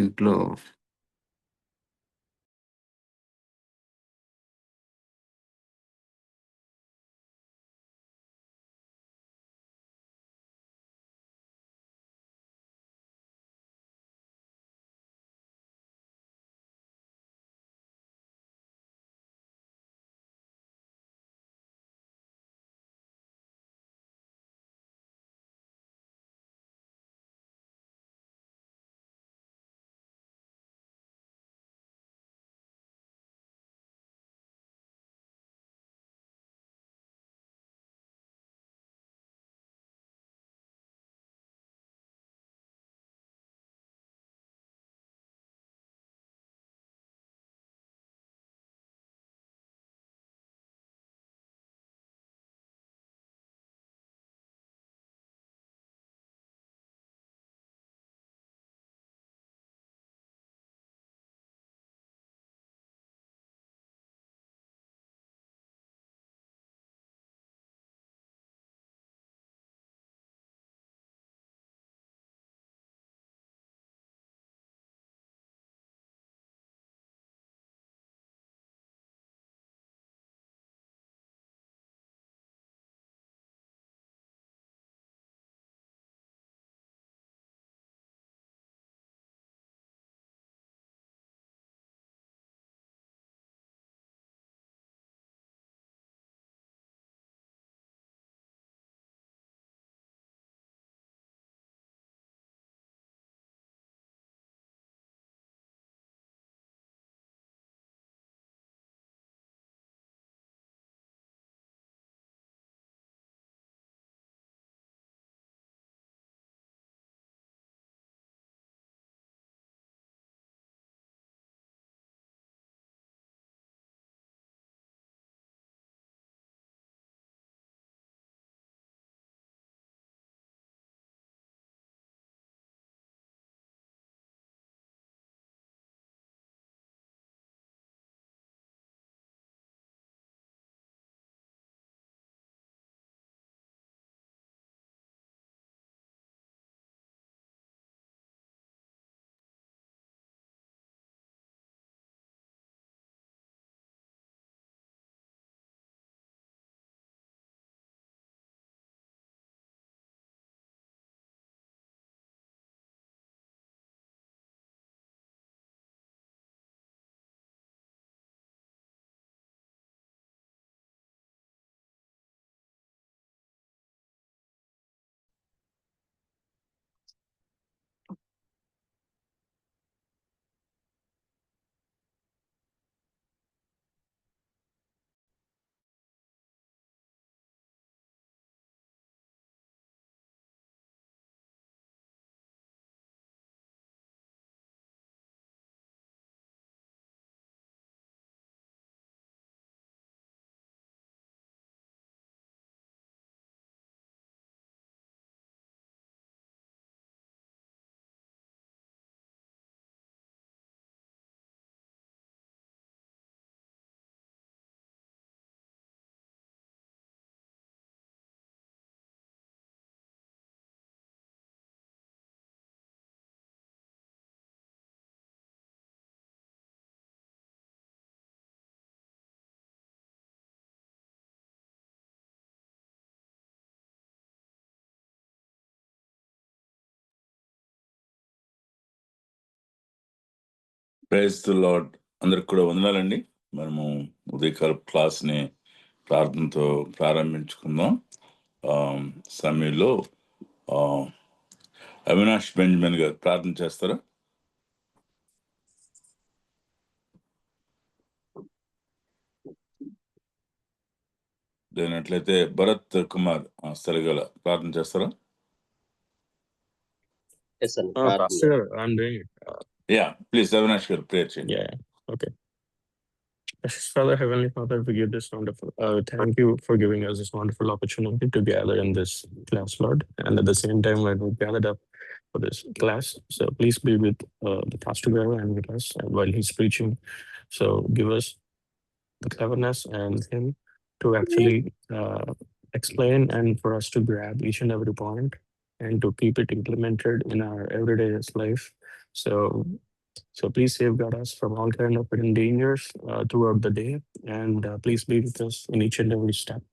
ఇంట్లో praise the lord. అందరికి కూడా వందనాలండి. మనము ఉదయకాల క్లాస్ని ప్రార్థనతో ప్రారంభించుకుందాం. సమయంలో అవినాష్ బెంజమిన్ గారు ప్రార్థన చేస్తారా? లేనట్లయితే భరత్ కుమార్ సరిగల ప్రార్థన చేస్తారా? Yes, sir. Pastor, I'm doing it. Please, Avinash garu pray చేయండి. Okay. Precious Father, Heavenly Father, we give this wonderful, thank you for giving us this wonderful opportunity to gather in this class, Lord. And at the same time, when we gathered up for this class, so please be with the Pastor Guru and with us while he's preaching. So give us the cleverness and him to actually explain and for us to grab each and every point and to keep it implemented in our everyday life. So So please safeguard us from all kind of hidden dangers throughout the day, and please be with us in each and every step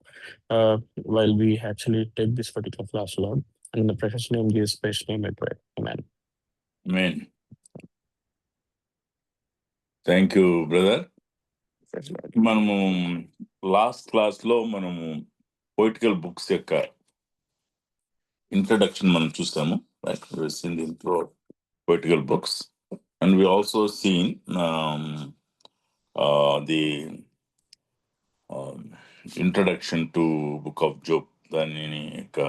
while we actually take this particular class, Lord. And in the precious name, Jesus Christ's name, I pray. Amen. మెయిన్ thank you brother. Praise the Lord. మనము last క్లాస్లో మనము poetical books యొక్క introduction మనం చూసాము, poetical books, and we also seen the introduction to book of Job, దాని యొక్క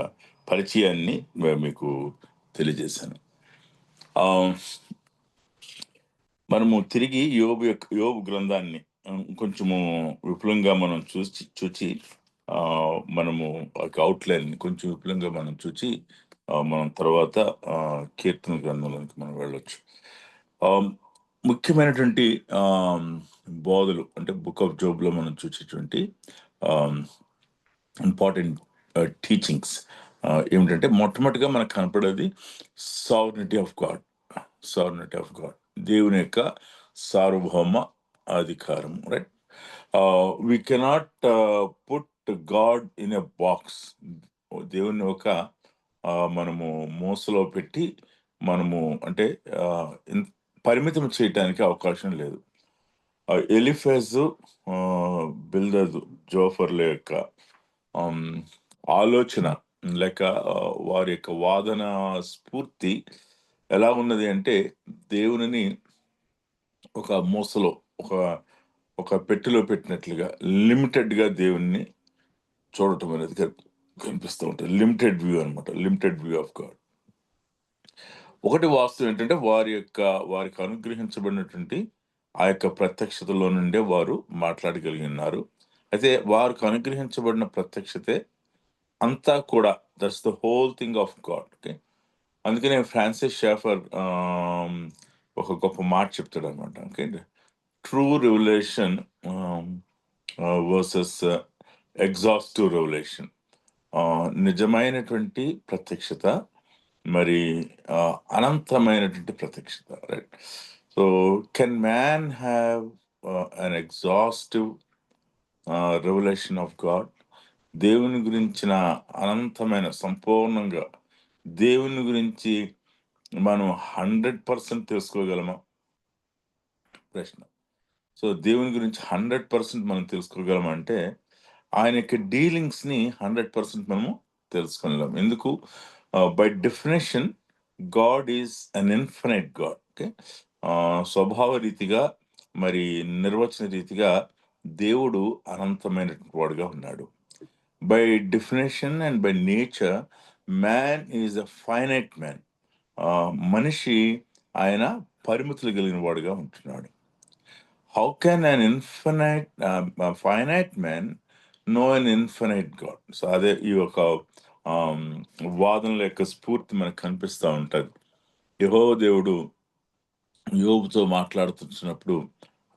పరిచయాన్ని మీకు తెలియజేశాను. మనము తిరిగి యోబు గ్రంథాన్ని కొంచెము విపులంగా మనం చూచి మనము ఒక అవుట్లైన్ కొంచెం విపులంగా మనం చూచి మనం తర్వాత కీర్తన గ్రంథంలోకి మనం వెళ్ళొచ్చు. ముఖ్యమైనటువంటి బోధలు అంటే బుక్ ఆఫ్ జోబ్లో మనం చూసేటువంటి ఇంపార్టెంట్ టీచింగ్స్ ఏమిటంటే, మొట్టమొదటిగా మనకు కనపడేది sovereignty of God. Sovereignty of God, దేవుని యొక్క సార్వభౌమ అధికారం. Right, we cannot put God in a box. దేవుని ఒక మనము మోసలో పెట్టి మనము అంటే పరిమితం చేయటానికి అవకాశం లేదు. ఎలిఫెజు బిల్దదు జోఫర్ల యొక్క ఆలోచన లేక వారి యొక్క వాదన స్ఫూర్తి ఎలా ఉన్నది అంటే, దేవునిని ఒక మోసలో ఒక పెట్టెలో పెట్టినట్లుగా లిమిటెడ్గా దేవుణ్ణి చూడటం అనేది కనిపిస్తూ ఉంటుంది. లిమిటెడ్ వ్యూ అనమాట, లిమిటెడ్ వ్యూ ఆఫ్ గాడ్. ఒకటి వాస్తవం ఏంటంటే, వారికి అనుగ్రహించబడినటువంటి ఆ యొక్క ప్రత్యక్షతలో నుండే వారు మాట్లాడగలిగి ఉన్నారు. అయితే వారికి అనుగ్రహించబడిన ప్రత్యక్షతే అంతా కూడా, that's the whole thing of God. Okay, అందుకనే ఫ్రాన్సిస్ షాఫర్ ఒక గొప్ప మాట చెప్తాడు అనమాట. Okay, true revolution versus exhaustive revolution. నిజమైనటువంటి ప్రత్యక్షత మరి అనంతమైనటువంటి ప్రత్యక్షత. Right, so can man have an exhaustive revelation of God? దేవుని గురించిన అనంతమైన సంపూర్ణంగా దేవుని గురించి మనం 100% తెలుసుకోగలమా ప్రశ్న. సో దేవుని గురించి 100% మనం తెలుసుకోగలమా అంటే, ఆయన యొక్క డీలింగ్స్ని 100% మనము తెలుసుకోలేము. ఎందుకు? By definition God is an infinite God. Okay, స్వభావ రీతిగా మరి నిర్వచన రీతిగా దేవుడు అనంతమైనటువంటి వాడుగా ఉన్నాడు. By definition and by nature man is a finite man. మనిషి ఆయన పరిమితులు కలిగిన వాడుగా ఉంటున్నాడు. How can an infinite finite man no an infinite God? So అదే ఈ యొక్క వాదనల యొక్క స్ఫూర్తి మనకు కనిపిస్తూ ఉంటుంది. యెహోవా దేవుడు యోబుతో మాట్లాడుతున్నప్పుడు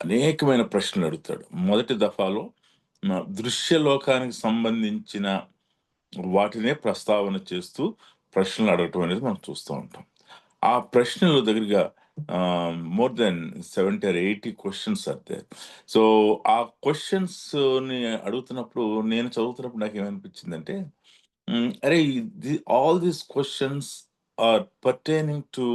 అనేకమైన ప్రశ్నలు అడుగుతాడు. మొదటి దఫాలో దృశ్య లోకానికి సంబంధించిన వాటినే ప్రస్తావన చేస్తూ ప్రశ్నలు అడగటం అనేది మనం చూస్తూ ఉంటాం. ఆ ప్రశ్నలు దగ్గరగా మోర్ దెన్ 70 or 80 క్వశ్చన్స్ అదే. సో ఆ క్వశ్చన్స్ని అడుగుతున్నప్పుడు, నేను చదువుతున్నప్పుడు నాకు ఏమనిపించిందంటే, అరే all these questions are pertaining to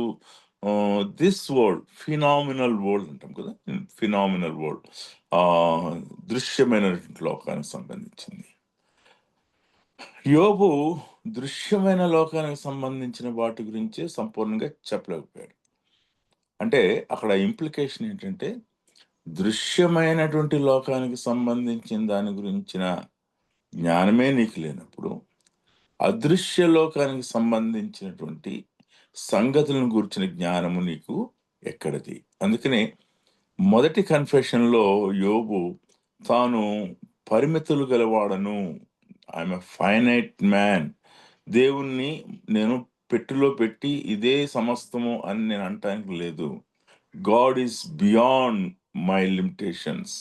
this world, phenomenal world అంటాం కదా, ఫినామినల్ వరల్డ్, దృశ్యమైన లోకానికి సంబంధించింది. యోబు దృశ్యమైన లోకానికి సంబంధించిన వాటి గురించే సంపూర్ణంగా చెప్పలేకపోయాడు. అంటే అక్కడ ఇంప్లికేషన్ ఏంటంటే, దృశ్యమైనటువంటి లోకానికి సంబంధించిన దాని గురించిన జ్ఞానమే నీకు లేనప్పుడు అదృశ్య లోకానికి సంబంధించినటువంటి సంగతులను గురించిన జ్ఞానము నీకు ఎక్కడిది? అందుకనే మొదటి కన్ఫెషన్లో యోబు తాను పరిమితులు గలవాడను, ఐఎమ్ ఎ ఫైనైట్ మ్యాన్, దేవుణ్ణి నేను పెట్టెలో పెట్టి ఇదే సమస్తము అని నేను అనటానికి లేదు. God is beyond my limitations,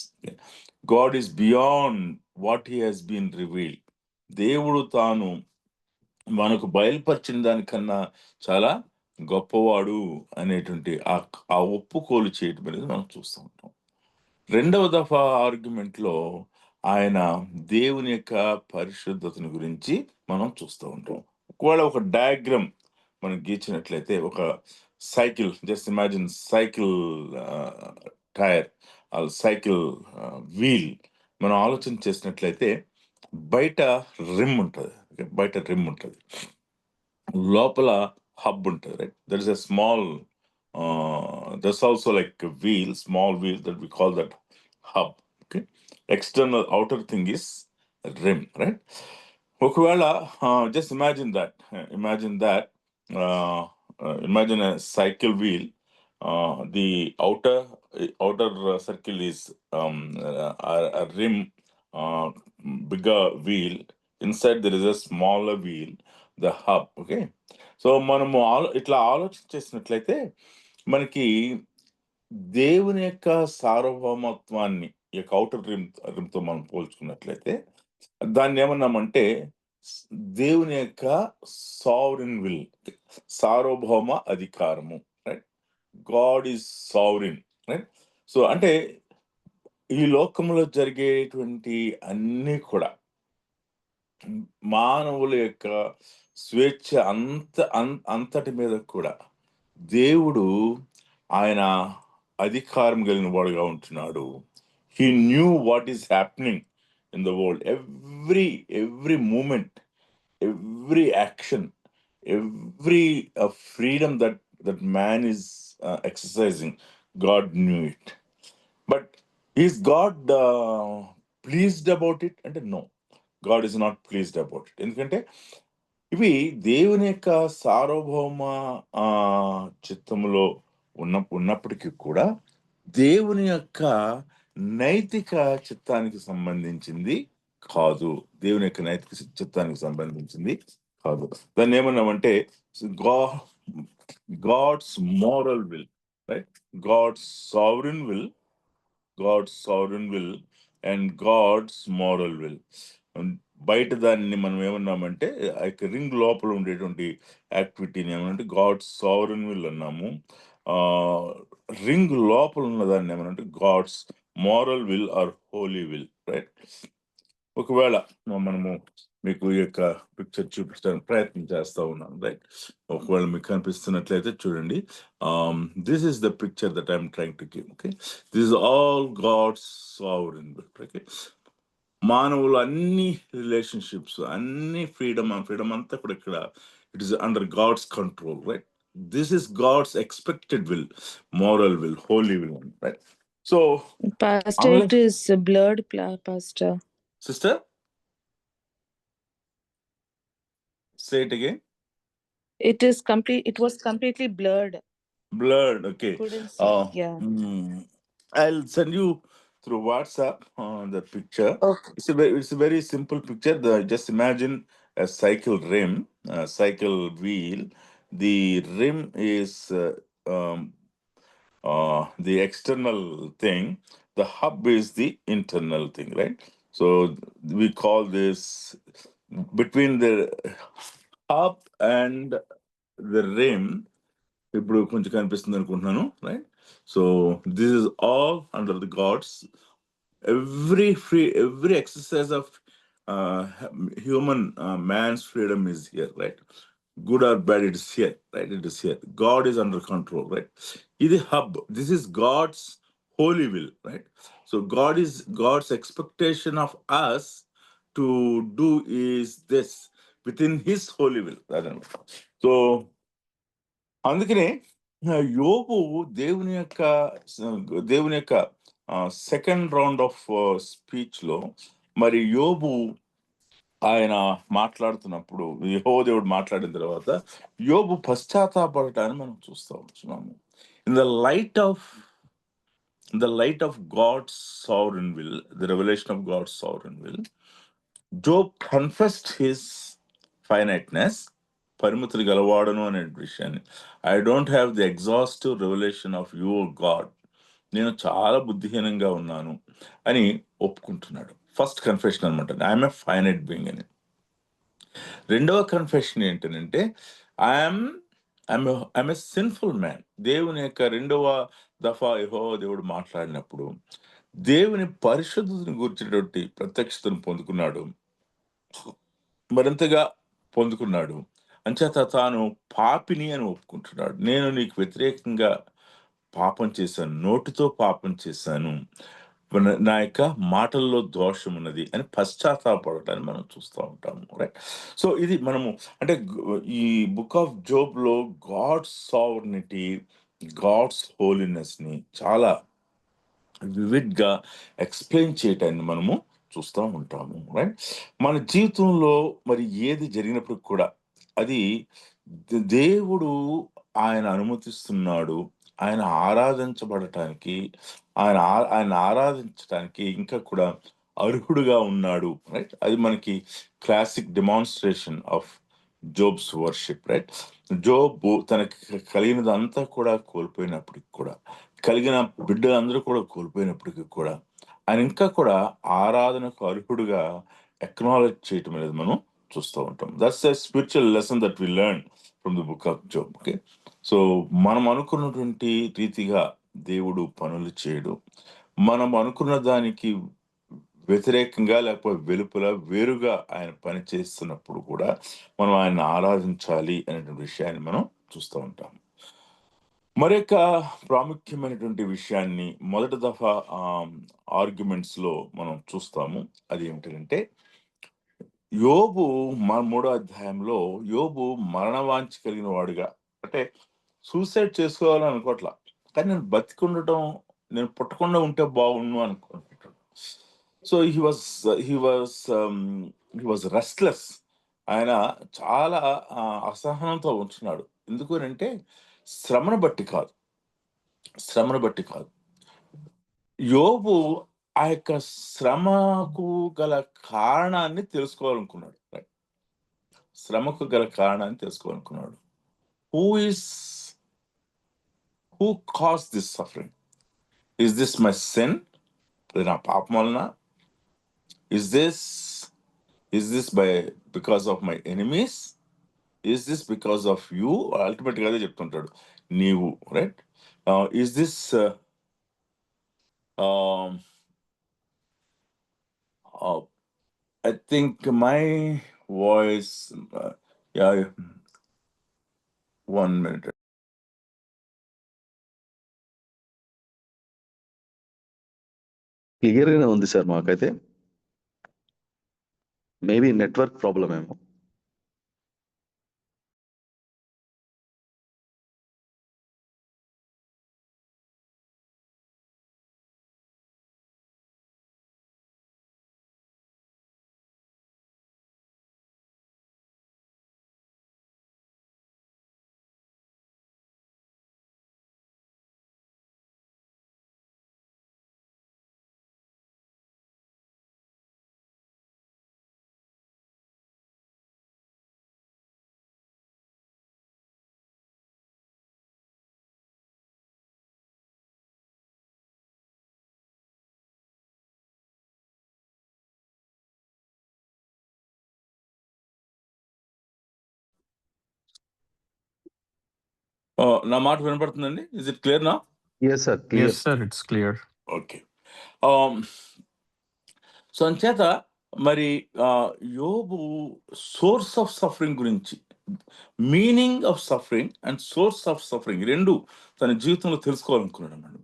God is beyond what he has been revealed. దేవుడు తాను మనకు బయలుపరిచిన దానికన్నా చాలా గొప్పవాడు అనేటువంటి ఆ ఒప్పుకోలు చేయటం అనేది మనం చూస్తూ ఉంటాం. రెండవ దఫా ఆర్గ్యుమెంట్లో ఆయన దేవుని యొక్క పరిశుద్ధతను గురించి మనం చూస్తూ ఉంటాం. ఒకవేళ ఒక డయాగ్రామ్ మనం గీచినట్లయితే, ఒక cycle, just imagine cycle tyre, cycle wheel మనం ఆలోచన చేసినట్లయితే, బయట రిమ్ ఉంటుంది, బయట రిమ్ ఉంటుంది, లోపల హబ్ ఉంటుంది, right? There is a small, there's also like a wheel, small wheel, that we call that hub. Okay, external outer thing is rim, right? ఒకవేళ just imagine that, imagine a cycle wheel. The outer circle is a rim, bigger wheel. Inside there is a smaller wheel, the hub. Okay, so మనము ఇట్లా ఆలోచన చేసినట్లయితే మనకి దేవుని యొక్క సార్వభౌమత్వాన్ని ఈ యొక్క ఔటర్ రిమ్తో మనం పోల్చుకున్నట్లయితే దాన్ని ఏమన్నామంటే దేవుని యొక్క సావరిన్ విల్, సార్వభౌమ అధికారము, right? God is sovereign, right? So అంటే ఈ లోకంలో జరిగేటువంటి అన్నీ కూడా మానవుల యొక్క స్వేచ్ఛ అంతటి మీద కూడా దేవుడు ఆయన అధికారం కలిగిన వాడుగా ఉంటున్నాడు. He knew what is happening in the world, every moment, every action, every freedom that man is exercising. God knew it. But is God pleased about it? And no, God is not pleased about it. ఎందుకంటే ఇవి దేవుని యొక్క సార్వభౌమ చిత్తములో ఉన్నప్పటికీ కూడా దేవుని యొక్క నైతిక చిత్తానికి సంబంధించింది కాదు. దేవుని యొక్క నైతిక చిత్తానికి సంబంధించింది కాదు. దాన్ని ఏమన్నామంటే God's moral will, right? God's sovereign will and God's moral will. బయట దాన్ని మనం ఏమన్నామంటే ఆ యొక్క రింగ్ లోపల ఉండేటువంటి యాక్టివిటీని ఏమనంటే గాడ్స్ సావరిన్ విల్ అన్నాము. రింగ్ లోపల ఉన్న దాన్ని ఏమనంటే God's moral will or holy will, right? ఒకవేళ మనము మీకు ఈ యొక్క పిక్చర్ చూపించడానికి ప్రయత్నం చేస్తూ ఉన్నాను, రైట్? ఒకవేళ మీకు కనిపిస్తున్నట్లయితే చూడండి. This is the picture that I'm trying to give. Okay, this is all God's sovereign will. Okay, మానవులు అన్ని రిలేషన్షిప్స్, అన్ని ఫ్రీడమ్ అంతా కూడా ఇక్కడ it is under God's control, right? This is God's expected will, moral will, holy will, right? So Pastor, it is blurred, Pastor. Sister, say it again. It was completely blurred. Okay. Couldn't see. Yeah. I'll send you through WhatsApp the picture. Okay. It's a very simple picture. Just imagine a cycle rim, a cycle wheel. The rim is the external thing. The hub is the internal thing, right? So we call this, between the hub and the rim, ఇప్పుడు కొంచెం కనిపిస్తుంది అనుకుంటున్నాను, right? So this is all under the God's. every exercise of human man's freedom is here, right? Good or bad, it is here, right? It is here. God is under control, right? This hub, this is God's holy will, right? So God's expectation of us to do is this within his holy will. So అందుకనే యోబు దేవుని యొక్క second round of speech లో మరి యోబు ఆయన మాట్లాడుతున్నప్పుడు, యెహోవా దేవుడు మాట్లాడిన తర్వాత యోబు పశ్చాత్తాపడటాన్ని మనం చూస్తూ ఉంటున్నాము. In the light of God's sovereign will, the revelation of God's sovereign will, Job confessed his finiteness, పరిమితులు గలవాడను అనే విషయాన్ని. I don't have the exhaustive revelation of your God, నేను చాలా బుద్ధిహీనంగా ఉన్నాను అని ఒప్పుకుంటున్నాడు. ఫస్ట్ కన్ఫెషన్ అనమాట, ఐఎమ్ ఏ ఫైనైట్ బీయింగ్ అని. రెండవ కన్ఫెషన్ ఏంటంటే I'm I'm a sinful man. దేవుని యొక్క రెండవ దఫా యెహోవా దేవుడు మాట్లాడినప్పుడు దేవుని పరిశుద్ధతను గురించినటువంటి ప్రత్యక్షతను పొందుకున్నాడు, మరింతగా పొందుకున్నాడు. అంచేత తాను పాపిని అని ఒప్పుకుంటున్నాడు. నేను నీకు వ్యతిరేకంగా పాపం చేశాను, నోటితో పాపం చేశాను, నా యొక్క మాటల్లో దోషం ఉన్నది అని పశ్చాత్తాపడటాన్ని మనం చూస్తూ ఉంటాము. రైట్. సో ఇది మనము అంటే ఈ బుక్ ఆఫ్ జోబ్లో గాడ్స్ సావర్నిటీ, గాడ్స్ హోలీనెస్ని చాలా వివిడ్గా ఎక్స్ప్లెయిన్ చేయటాన్ని మనము చూస్తూ ఉంటాము. రైట్. మన జీవితంలో మరి ఏది జరిగినప్పుడు కూడా అది దేవుడు ఆయన అనుమతిస్తున్నాడు, ఆయన ఆరాధించబడటానికి, ఆయన ఆరాధించడానికి ఇంకా కూడా అర్హుడుగా ఉన్నాడు. రైట్. అది మనకి classic demonstration of Job's worship. Right. Job తనకి కలిగినదంతా కూడా కోల్పోయినప్పటికి కూడా, కలిగిన బిడ్డలందరూ కూడా కోల్పోయినప్పటికీ కూడా ఆయన ఇంకా కూడా ఆరాధనకు అర్హుడుగా అక్నాలెడ్జ్ చేయటం అనేది మనం చూస్తూ ఉంటాం. That's a spiritual lesson that we learn from the book of Job. Okay. So మనం అనుకున్నటువంటి రీతిగా దేవుడు పనులు చేయడు. మనం అనుకున్న దానికి వ్యతిరేకంగా లేకపోతే వెలుపల వేరుగా ఆయన పని చేస్తున్నప్పుడు కూడా మనం ఆయన ఆరాధించాలి అనే విషయాన్ని మనం చూస్తూ ఉంటాం. మరొక ప్రాముఖ్యమైనటువంటి విషయాన్ని మొదటి దఫా ఆర్గ్యుమెంట్స్ లో మనం చూస్తాము. అది ఏమిటంటే యోబు 3వ అధ్యాయంలో యోబు మరణవాంఛ కలిగిన వాడుగా, అంటే సూసైడ్ చేసుకోవాలని అనుకోవట్లా, కానీ నేను బతికుండటం, నేను పుట్టకుండా ఉంటే బాగుండు అనుకుంటున్నాడు. So he was restless. ఆయన చాలా అసహనంతో ఉంటున్నాడు. ఎందుకు అంటే శ్రమను బట్టి కాదు. యోబు ఆ యొక్క శ్రమకు గల కారణాన్ని తెలుసుకోవాలనుకున్నాడు. శ్రమకు గల కారణాన్ని తెలుసుకోవాలనుకున్నాడు. Who causes this suffering? Is this my sin? ఇది నా పాపం వలన? Is this because of my enemies? Is this because of you? Ultimate గా అదే చెప్తుంటాడు, నీవు. Right. Is this I think my voice, yeah, 1 minute. క్లియర్గానే ఉంది సార్ మాకైతే. మేబీ నెట్వర్క్ ప్రాబ్లం ఏమో. నా మాట వినపడుతుందండి? ఇస్ ఇట్ క్లియర్ నా? Yes sir, clear. Yes, sir, it's clear. Okay. So అంచేత మరి యోబు సోర్స్ ఆఫ్ సఫరింగ్ గురించి, meaning of suffering and source of suffering రెండు తన జీవితంలో తెలుసుకోవాలనుకున్నాడు అన్నాడు.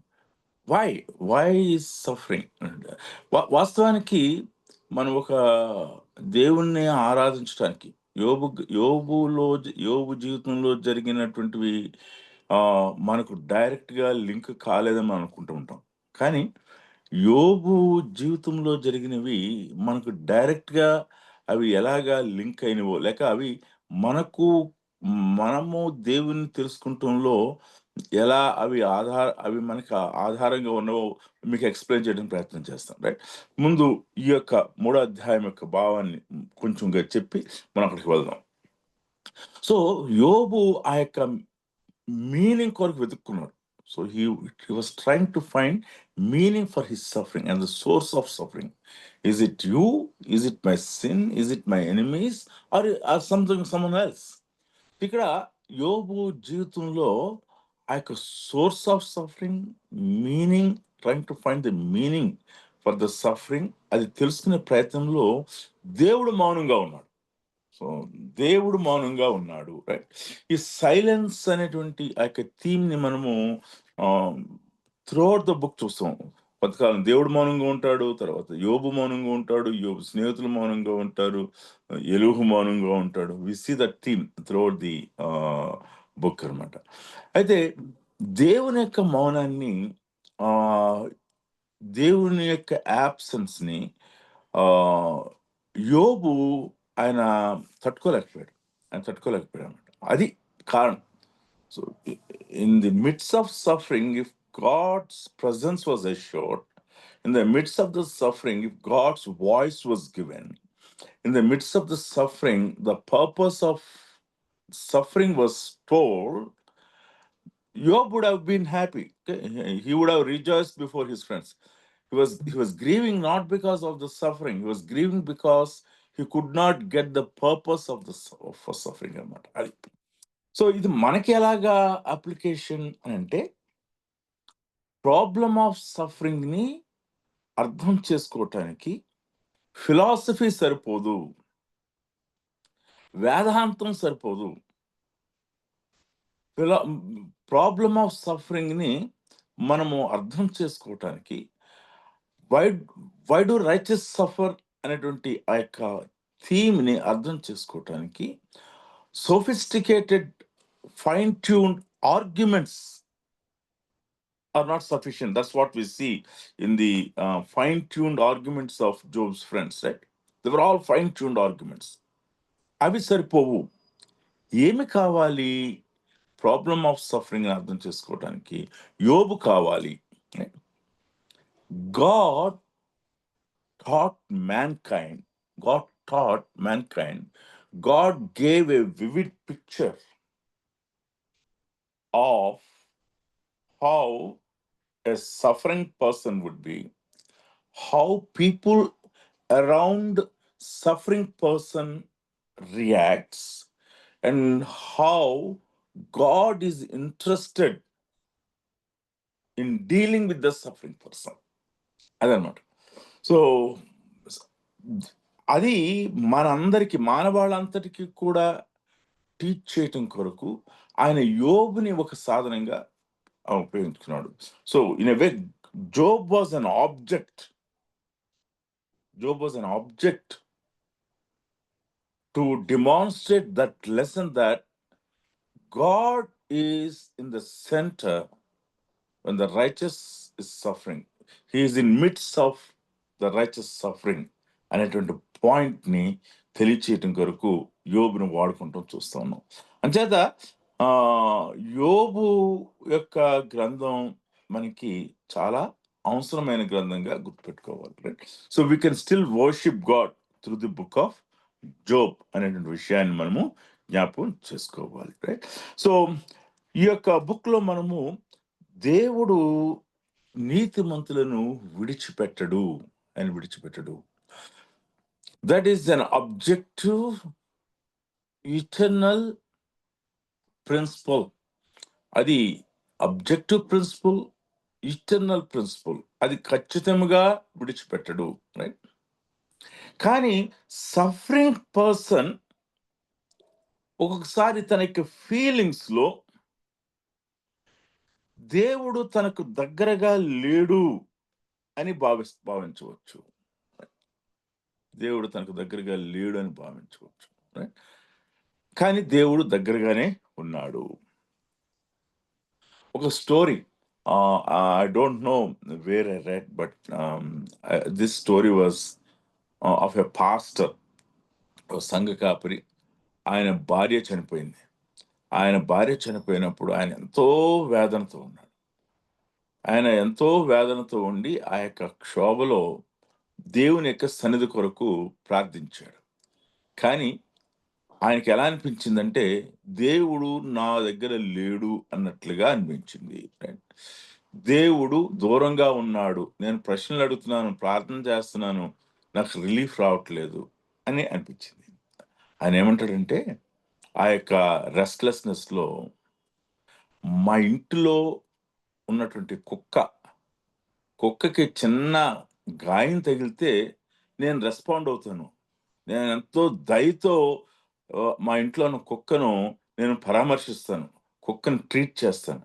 Why is suffering? వాస్తవానికి మనం ఒక దేవుణ్ణి ఆరాధించడానికి యోబు జీవితంలో జరిగినటువంటివి మనకు డైరెక్ట్ గా లింక్ కాలేదని మనం అనుకుంటూ ఉంటాం. కానీ యోబు జీవితంలో జరిగినవి మనకు డైరెక్ట్ గా అవి ఎలాగా లింక్ అయినవో, లేక అవి మనము దేవుని తెలుసుకుంటంలో ఎలా అవి మనకి ఆధారంగా ఉన్నవో మీకు ఎక్స్ప్లెయిన్ చేయడానికి ప్రయత్నం చేస్తాం. రైట్. ముందు ఈ యొక్క 3వ అధ్యాయం యొక్క భావాన్ని కొంచెంగా చెప్పి మనం అక్కడికి వెళ్దాం. సో యోబు ఆ యొక్క మీనింగ్ కొరకు వెతుక్కున్నాడు. So he was trying to find meaning for his suffering and the source of suffering. Is it you? Is it my sin? Is it my enemies? Or someone else? ఇక్కడ యోబు జీవితంలో ఆ యొక్క source of suffering, meaning, trying to find the meaning for the suffering, అది తెలుసుకునే ప్రయత్నంలో దేవుడు మౌనంగా ఉన్నాడు. సో దేవుడు మౌనంగా ఉన్నాడు, రైట్? ఈ సైలెన్స్ అనేటువంటి ఆ యొక్క థీమ్ని మనము త్రూఅవుట్ ద బుక్ చూస్తాం. కొంతకాలం దేవుడు మౌనంగా ఉంటాడు, తర్వాత యోబు మౌనంగా ఉంటాడు, యోబు స్నేహితులు మౌనంగా ఉంటారు, ఎలుహు మౌనంగా ఉంటాడు. We see the theme throughout the book అనమాట. అయితే దేవుని యొక్క మౌనాన్ని, ఆ, దేవుని యొక్క యాబ్సెన్స్ని యోబు ఆయన తట్టుకోలేకపోయాడు అనమాట. అది కారణం. So in the midst of suffering, if God's presence was assured, in the midst of the suffering, if God's voice was given, in the midst of the suffering, the purpose of suffering was told, Job would have been happy. Okay? He would have rejoiced before his friends. He was grieving not because of the suffering. He was grieving because he could not get the purpose of for suffering. అది. So ఇది మనకి ఎలాగా application అని అంటే, problem of సఫరింగ్ని అర్థం చేసుకోవటానికి philosophy సరిపోదు, వేదాంతం సరిపోదు. ప్రాబ్లమ్ ఆఫ్ సఫరింగ్ని మనము అర్థం చేసుకోవటానికి వై డు రైచస్ సఫర్ అనేటువంటి ఆ యొక్క థీమ్ని అర్థం చేసుకోవటానికి sophisticated fine tuned arguments are not sufficient. That's what we see in the fine-tuned arguments of Job's friends, right? They were all fine-tuned arguments. అవి సరిపోవు. ఏమి కావాలి? ప్రాబ్లమ్ ఆఫ్ సఫరింగ్ అర్థం చేసుకోవడానికి యోబు కావాలి. God taught mankind. God gave a vivid picture of how a suffering person would be, how people around suffering person reacts, and how God is interested in dealing with the suffering person. అదనమాట. So అది మనందరికీ, మానవాళ్ళంతటికీ కూడా teach చేయటం కొరకు ఆయన యోబుని ఒక సాధనంగా ఉపయోగించుకున్నాడు. So in a way Job was an object. Job was an object to demonstrate that lesson that God is in the center when the righteous is suffering. He is in midst of the righteous suffering అనేటువంటి పాయింట్ని తెలియచేయటం కొరకు యోబుని వాడుకుంటాం చూస్తా ఉన్నాం. అంచేత యోబు యొక్క గ్రంథం మనకి చాలా అవసరమైన గ్రంథంగా గుర్తుపెట్టుకోవాలి, right? So we can still worship God through the book of Job అనేటువంటి విషయాన్ని మనము జ్ఞాపకం చేసుకోవాలి, రైట్? సో ఈ యొక్క బుక్లో మనము దేవుడు నీతిమంతులను విడిచిపెట్టడు. That is an objective eternal principle. అది అబ్జెక్టివ్ ప్రిన్సిపల్, ఇటర్నల్ ప్రిన్సిపల్. అది ఖచ్చితంగా విడిచిపెట్టడు, రైట్? కానీ సఫరింగ్ పర్సన్ ఒక్కొక్కసారి తన యొక్క ఫీలింగ్స్లో దేవుడు తనకు దగ్గరగా లేడు అని భావించవచ్చు. దేవుడు తనకు దగ్గరగా లేడు అని భావించవచ్చు, రైట్? కానీ దేవుడు దగ్గరగానే ఉన్నాడు. ఒక story, I don't know where I read, but this story was of a pastor, సంఘ కాపరి. ఆయన భార్య చనిపోయింది. ఆయన భార్య చనిపోయినప్పుడు ఆయన ఎంతో వేదనతో ఉన్నాడు. ఆయన ఎంతో వేదనతో ఉండి ఆ యొక్క క్షోభలో దేవుని యొక్క సన్నిధి కొరకు ప్రార్థించాడు. కానీ ఆయనకి ఎలా అనిపించిందంటే దేవుడు నా దగ్గర లేడు అన్నట్లుగా అనిపించింది. దేవుడు దూరంగా ఉన్నాడు, నేను ప్రశ్నలు అడుగుతున్నాను, ప్రార్థన చేస్తున్నాను, నాకు రిలీఫ్ రావట్లేదు అని అనిపించింది. ఆయన ఏమంటాడంటే, ఆ యొక్క రెస్ట్లెస్నెస్లో మా ఇంటిలో ఉన్నటువంటి కుక్కకి చిన్న గాయం తగిలితే నేను రెస్పాండ్ అవుతాను. నేను ఎంతో దయతో మా ఇంట్లో ఉన్న కుక్కను నేను పరామర్శిస్తాను, కుక్కను ట్రీట్ చేస్తాను.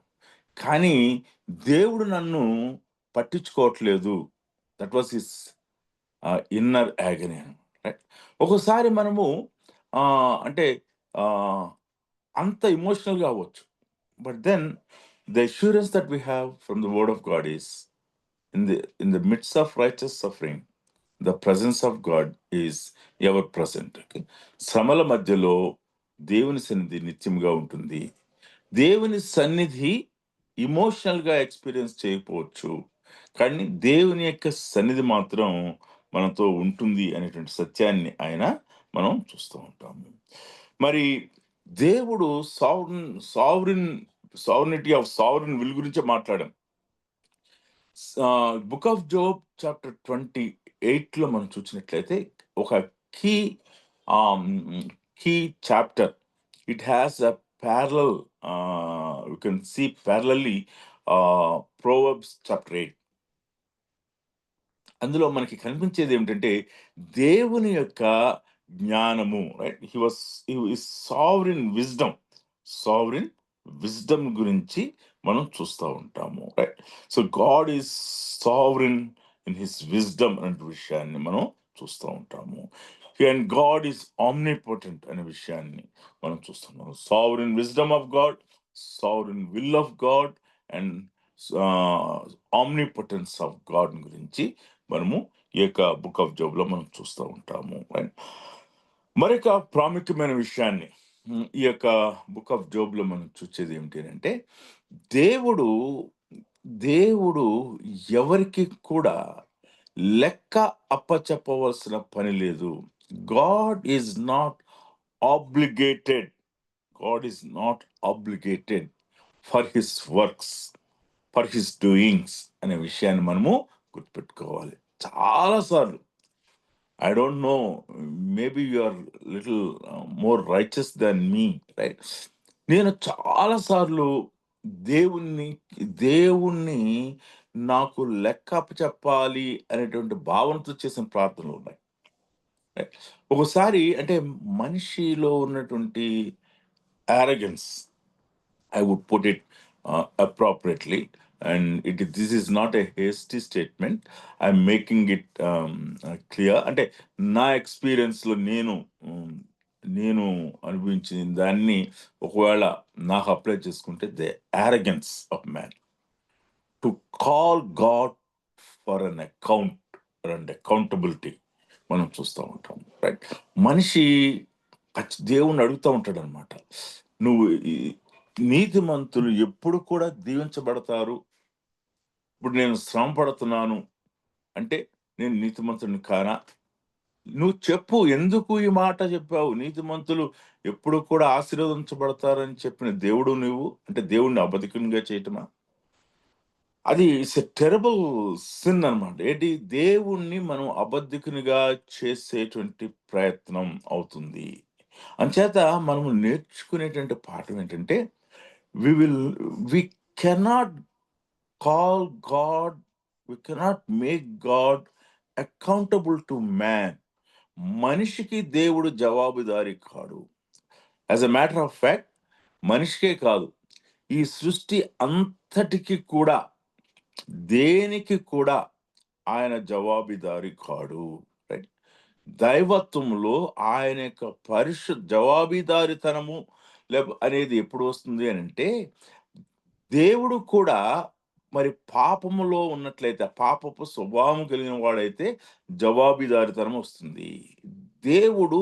కానీ దేవుడు నన్ను పట్టించుకోవట్లేదు. That was his inner agony. Right. ఒక్కోసారి మనము అంటే అంత ఎమోషనల్గా అవ్వచ్చు. But then the assurance that we have from the word of God is in the midst of righteous suffering, the presence of God is ever present. Okay? శ్రమల మధ్యలో దేవుని సన్నిధి నిత్యంగా ఉంటుంది. దేవుని సన్నిధి ఇమోషనల్గా ఎక్స్పీరియన్స్ చేయకపోవచ్చు, కానీ దేవుని యొక్క సన్నిధి మాత్రం మనతో ఉంటుంది అనేటువంటి సత్యాన్ని మనం చూస్తూ ఉంటాము. మరి దేవుడు సావరినిటీ ఆఫ్ సావరిన్ విల్ గురించే మాట్లాడాం. బుక్ ఆఫ్ జోబ్ చాప్టర్ 28లో మనం చూసినట్లయితే ఒక key chapter. It has a parallel, you can see parallelly proverbs chapter 8. అందులో మనకి కనిపించేది ఏమిటంటే దేవుని యొక్క జ్ఞానము. రైట్. హీ సావరిన్ విజ్డమ్ గురించి మనం చూస్తూ ఉంటాము. Right. So God is sovereign in his wisdom అనే విషయాన్ని మనం చూస్తూ ఉంటాము. అండ్ గాడ్ ఈజ్ ఆమ్నిపోటెంట్ అనే విషయాన్ని మనం చూస్తున్నాం. Sovereign wisdom of God, sovereign will of God and omnipotence of God గురించి మనము ఈ యొక్క బుక్ ఆఫ్ జోబ్లో మనం చూస్తూ ఉంటాము. మరొక ప్రాముఖ్యమైన విషయాన్ని ఈ యొక్క బుక్ ఆఫ్ జోబ్లో మనం చూసేది ఏమిటి అంటే దేవుడు ఎవరికి కూడా లెక్క అప్పచెప్పవలసిన పని లేదు. God is not obligated for his works, for his doings అనే విషయాన్ని మనము గుర్తుపెట్టుకోవాలి. చాలాసార్లు I don't know, maybe you are little more righteous than me, right? నేను చాలాసార్లు దేవుణ్ణి నాకు లెక్క చెప్పాలి అనేటువంటి భావనతో చేసిన ప్రార్థనలు ఉన్నాయి. ఒకసారి అంటే మనిషిలో ఉన్నటువంటి arrogance, I would put it appropriately, and this is not a hasty statement. I'm making it clear. అంటే నా ఎక్స్పీరియన్స్లో నేను అనుభవించిన దాన్ని ఒకవేళ నాకు అప్లై చేసుకుంటే the arrogance of man to call God for an account and accountability మనం చూస్తూ ఉంటాం. రైట్. మనిషి దేవుణ్ణి అడుగుతూ ఉంటాడు అనమాట, నువ్వు నీతిమంతులు ఎప్పుడు కూడా దీవించబడతారు. ఇప్పుడు నేను శ్రమ పడుతున్నాను అంటే నేను నీతిమంతుడిని కానా? నువ్వు చెప్పు, ఎందుకు ఈ మాట చెప్పావు? నీతిమంతులు ఎప్పుడు కూడా ఆశీర్వదించబడతారని చెప్పిన దేవుడు నువ్వు అంటే దేవుణ్ణి అబద్ధికునిగా చేయటమా? అది ఇట్స్ ఎ టెరబుల్ సిన్ అనమాట. ఏంటి? దేవుణ్ణి మనం అబద్ధికునిగా చేసేటువంటి ప్రయత్నం అవుతుంది. అంచేత మనము నేర్చుకునేటువంటి పాఠం ఏంటంటే we cannot call God, we cannot make God accountable to man. మనిషికి దేవుడు జవాబుదారీ కాడు. As a matter of fact మనిషికే కాదు, ఈ సృష్టి అంతటికి కూడా దేనికి కూడా ఆయన జవాబుదారీ కాడు. రైట్. దైవత్వంలో ఆయన యొక్క జవాబుదారీతనము అనేది ఎప్పుడు వస్తుంది అని అంటే దేవుడు కూడా మరి పాపములో ఉన్నట్లయితే, పాపపు స్వభావం కలిగిన వాడైతే జవాబుదారీతనం వస్తుంది. దేవుడు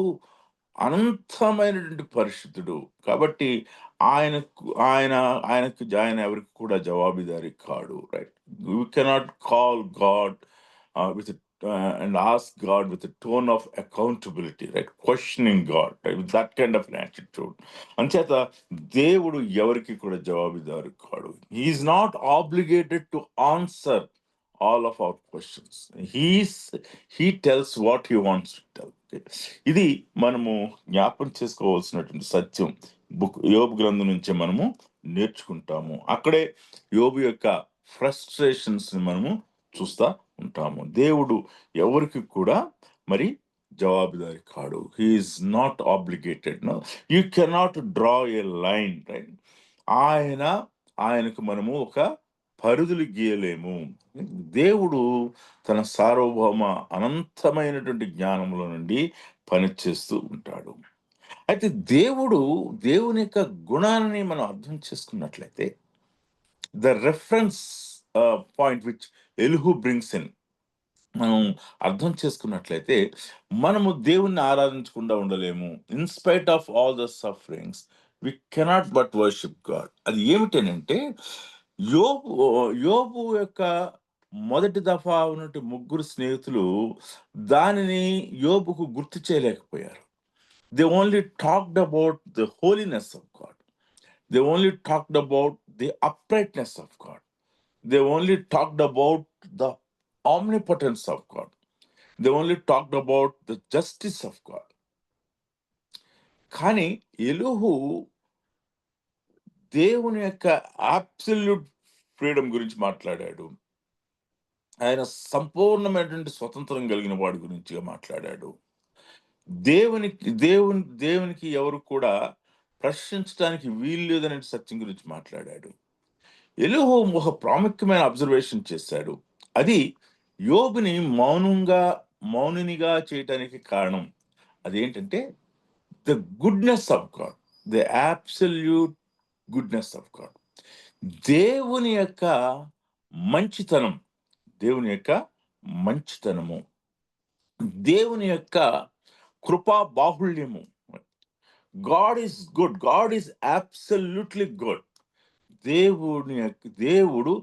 అనంతమైనటువంటి పరిశుద్ధుడు కాబట్టి ఆయన ఎవరికి కూడా జవాబుదారీ కాడు. Right. You cannot call God with and ask God with a tone of accountability, right? Questioning God, right? With that kind of an attitude. అంచేత దేవుడు ఎవరికి కూడా జవాబుదారు కాడు. He is not obligated to answer all of our questions. He tells what he wants to tell. ఇది మనము జ్ఞాపకం చేసుకోవాల్సినటువంటి సత్యం. యోబు గ్రంథం నుంచే మనము నేర్చుకుంటాము. అక్కడే యోబు యొక్క ఫ్రస్ట్రేషన్స్ ని మనము చూస్తా ఉంటాము. దేవుడు ఎవరికి కూడా మరి జవాబుదారి కాడు. He is not obligated. No, you cannot draw a line, right? ఆయనకు మనము ఒక పరిధులు గీయలేము. దేవుడు తన సార్వభౌమ అనంతమైనటువంటి జ్ఞానంలో నుండి పనిచేస్తూ ఉంటాడు. అయితే దేవుని యొక్క గుణాన్ని మనం అర్థం చేసుకున్నట్లయితే, the reference point which Elihu brings in మనం అర్థం చేసుకున్నట్లయితే, మనము దేవుణ్ణి ఆరాధించకుండా ఉండలేము. In spite of all the sufferings we cannot but worship God. అది ఏమిటనంటే, యోబు యొక్క మొదటి దఫా ఉన్నట్టు ముగ్గురు స్నేహితులు దానిని యోబుకు గుర్తు చేయలేకపోయారు. They only talked about the holiness of God. They only talked about the uprightness of God. They only talked about the omnipotence of God. They only talked about the justice of God. కానీ ఎలుహు దేవుని యొక్క absolute freedom గురించి మాట్లాడాడు. ఆయన సంపూర్ణమైనటువంటి స్వతంత్రం కలిగిన వాడి గురించి మాట్లాడాడు. దేవునికి ఎవరు కూడా ప్రశ్నించడానికి వీలు లేదనే సత్యం గురించి మాట్లాడాడు. ఎలుహు ఒక ప్రాముఖ్యమైన అబ్జర్వేషన్ చేశాడు. అది యోబుని మౌనినిగా చేయటానికి కారణం. అదేంటంటే, the goodness of God, the absolute goodness of God. దేవుని యొక్క మంచితనం, దేవుని యొక్క మంచితనము, దేవుని యొక్క కృపా బాహుళ్యము. God is good, God is absolutely good. దేవుడు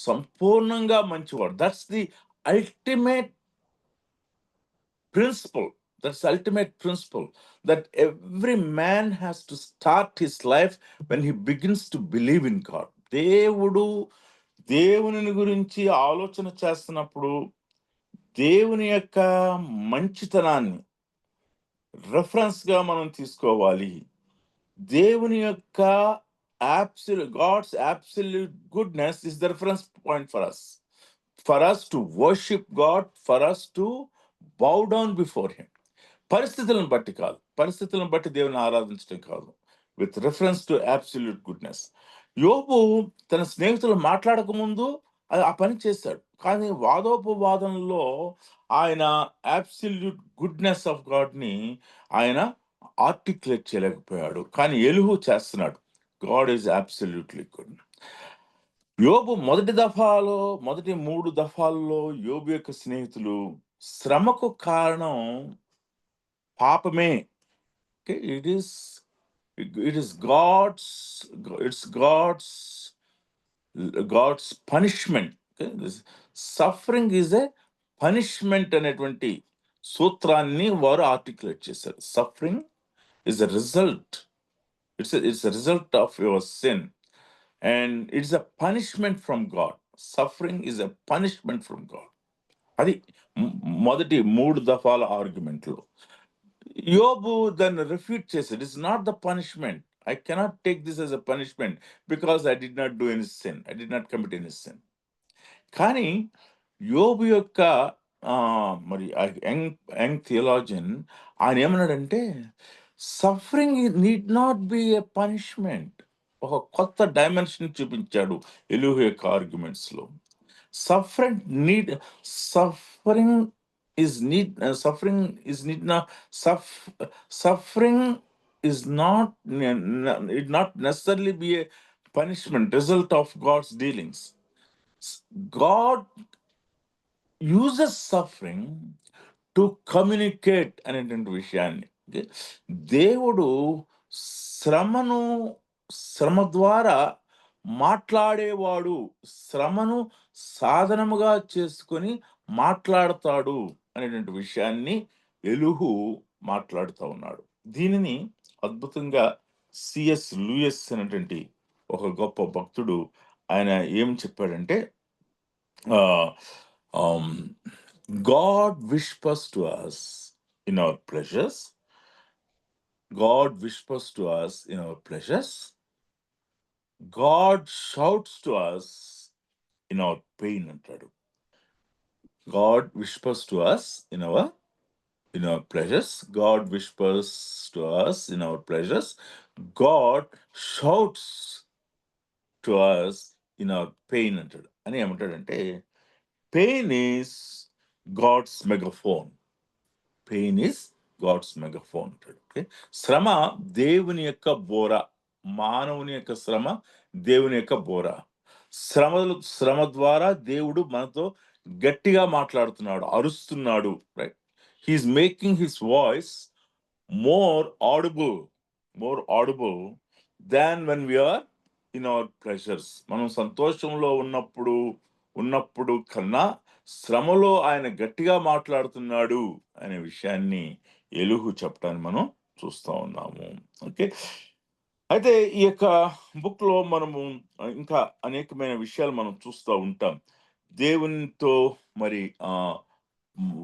సంపూర్ణంగా మంచివాడు. That's the ultimate principle. That's the ultimate principle that every man has to start his life when he begins to believe in God. దేవుని గురించి ఆలోచన చేస్తున్నప్పుడు దేవుని యొక్క మంచితనాన్ని రెఫరెన్స్ గా మనం తీసుకోవాలి. దేవుని యొక్క God's absolute goodness is the reference point for us. For us to worship God, for us to bow down before him. పరిస్థితులను బట్టి కాదు, పరిస్థితులను బట్టి దేవుని ఆరాధించడం కాదు, with reference to absolute goodness. యోబు తన స్నేహితులు మాట్లాడక ముందు ఆ పని చేశాడు. కానీ వాదోపవాదంలో ఆయన అబ్సల్యూట్ గుడ్నెస్ ఆఫ్ గాడ్ ని ఆయన ఆర్టికులేట్ చేయలేకపోయాడు. కానీ ఎలుహు చేస్తున్నాడు. God is absolutely good. యోబు మొదటి 3 దఫాల్లో యోబు యొక్క స్నేహితులు శ్రమకు కారణం పాపమే. It is God's punishment. Suffering is a punishment అనేటువంటి సూత్రాన్ని వారు ఆర్టికులేట్ చేశారు. Suffering is a result. It's a result of your sin. And it's a punishment from God. Suffering is a punishment from God. అది మొదటి 3 దఫాల ఆర్గ్యుమెంట్లో. యోబు దాన్ని refute చేశాడు. It's not the punishment. I cannot take this as a punishment because I did not do any sin. I did not commit any sin. కానీ యోబు యొక్క మరి young theologian ఆయన ఏమన్నాడంటే, suffering need not be a punishment. ఒక కొత్త dimension చూపించాడు ఎలుహు యొక్క ఆర్గ్యుమెంట్స్ లో. Suffering is not necessarily be a punishment, result of God's dealings. God uses suffering to communicate అనేటువంటి విషయాన్ని. దేవుడు శ్రమ ద్వారా మాట్లాడేవాడు, శ్రమను సాధనముగా చేసుకొని మాట్లాడతాడు అనేటువంటి విషయాన్ని ఎలుహు మాట్లాడుతూ ఉన్నాడు. దీనిని అద్భుతంగా సిఎస్ లూయిస్ అనేటువంటి ఒక గొప్ప భక్తుడు ఆయన ఏం చెప్పాడంటే, God whispers to us in our pleasures. God whispers to us in our pleasures. God shouts to us in our pain అంటాడు. God whispers to us in our pleasures. God whispers to us in our pleasures. God shouts to us in our pain అంటాడు. అని ఏమంటాడంటే pain is God's megaphone. Pain is God's megaphone అంటాడు. Okay, శ్రమ దేవుని యొక్క బోర. మానవుని యొక్క శ్రమ దేవుని యొక్క బోర. శ్రమ ద్వారా దేవుడు మనతో గట్టిగా మాట్లాడుతున్నాడు, అరుస్తున్నాడు. Right, he's making his voice more audible than when we are in our pleasures. మనం సంతోషంలో ఉన్నప్పుడు కన్నా శ్రమలో ఆయన గట్టిగా మాట్లాడుతున్నాడు అనే విషయాన్ని ఎలుగు చెప్పడానికి మనం చూస్తూ ఉన్నాము. ఓకే, అయితే ఈ యొక్క బుక్ లో మనము ఇంకా అనేకమైన విషయాలు మనం చూస్తూ ఉంటాం. దేవునితో మరి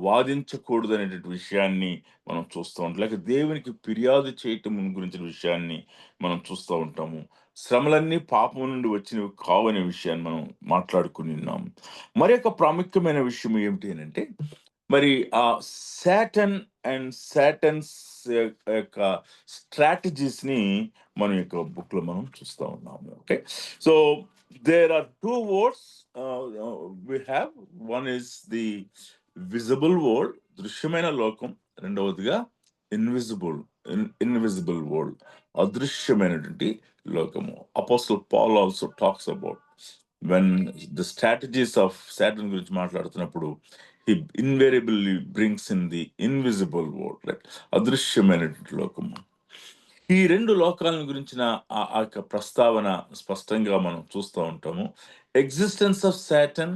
వాదించకూడదు అనేటువంటి విషయాన్ని మనం చూస్తూ ఉంటాం. లేక దేవునికి ఫిర్యాదు చేయటం గురించిన విషయాన్ని మనం చూస్తూ ఉంటాము. శ్రమలన్నీ పాపం నుండి వచ్చినవి కావనే విషయాన్ని మనం మాట్లాడుకుని ఉన్నాము. మరి యొక్క ప్రాముఖ్యమైన విషయం ఏమిటి అంటే మరి ఆ సాటన్స్ యొక్క స్ట్రాటజీస్ ని మన యొక్క బుక్ లో మనం చూస్తూ ఉన్నాము. Okay, so there are two words we have. One is the visible world, దృశ్యమైన లోకం. రెండవదిగా ఇన్విజిబుల్ వరల్డ్, అదృశ్యమైనటువంటి లోకము. Apostle Paul also talks about when the strategies of Saturn గురించి మాట్లాడుతున్నప్పుడు he invariably brings in the invisible world, right? అదృశ్యమైనటువంటి లోకము. ఈ రెండు లోకాలను గురించిన ఆ యొక్క ప్రస్తావన స్పష్టంగా మనం చూస్తూ ఉంటాము. Existence of Saturn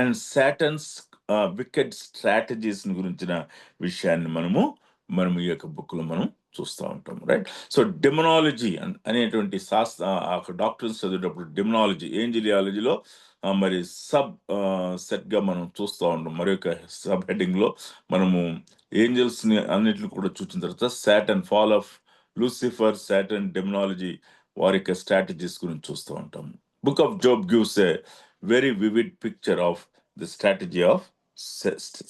and Saturn's wicked strategies గురించిన విషయాన్ని మనము ఈ యొక్క బుక్ లో మనం చూస్తూ ఉంటాము. రైట్, సో డెమనాలజీ అనేటువంటి డాక్టర్స్ చదివేటప్పుడు డెమనాలజీ, ఏంజిలియాలజీలో మరి సెట్ గా మనం చూస్తూ ఉంటాం. మరి యొక్క సబ్ హెడ్డింగ్ లో మనము ఏంజల్స్ ని అన్నిటిని కూడా చూసిన తర్వాత Satan, fall of Lucifer, Satan, demonology, వారి యొక్క స్ట్రాటజీస్ గురించి చూస్తూ ఉంటాం. Book of Job gives a very vivid picture of the strategy of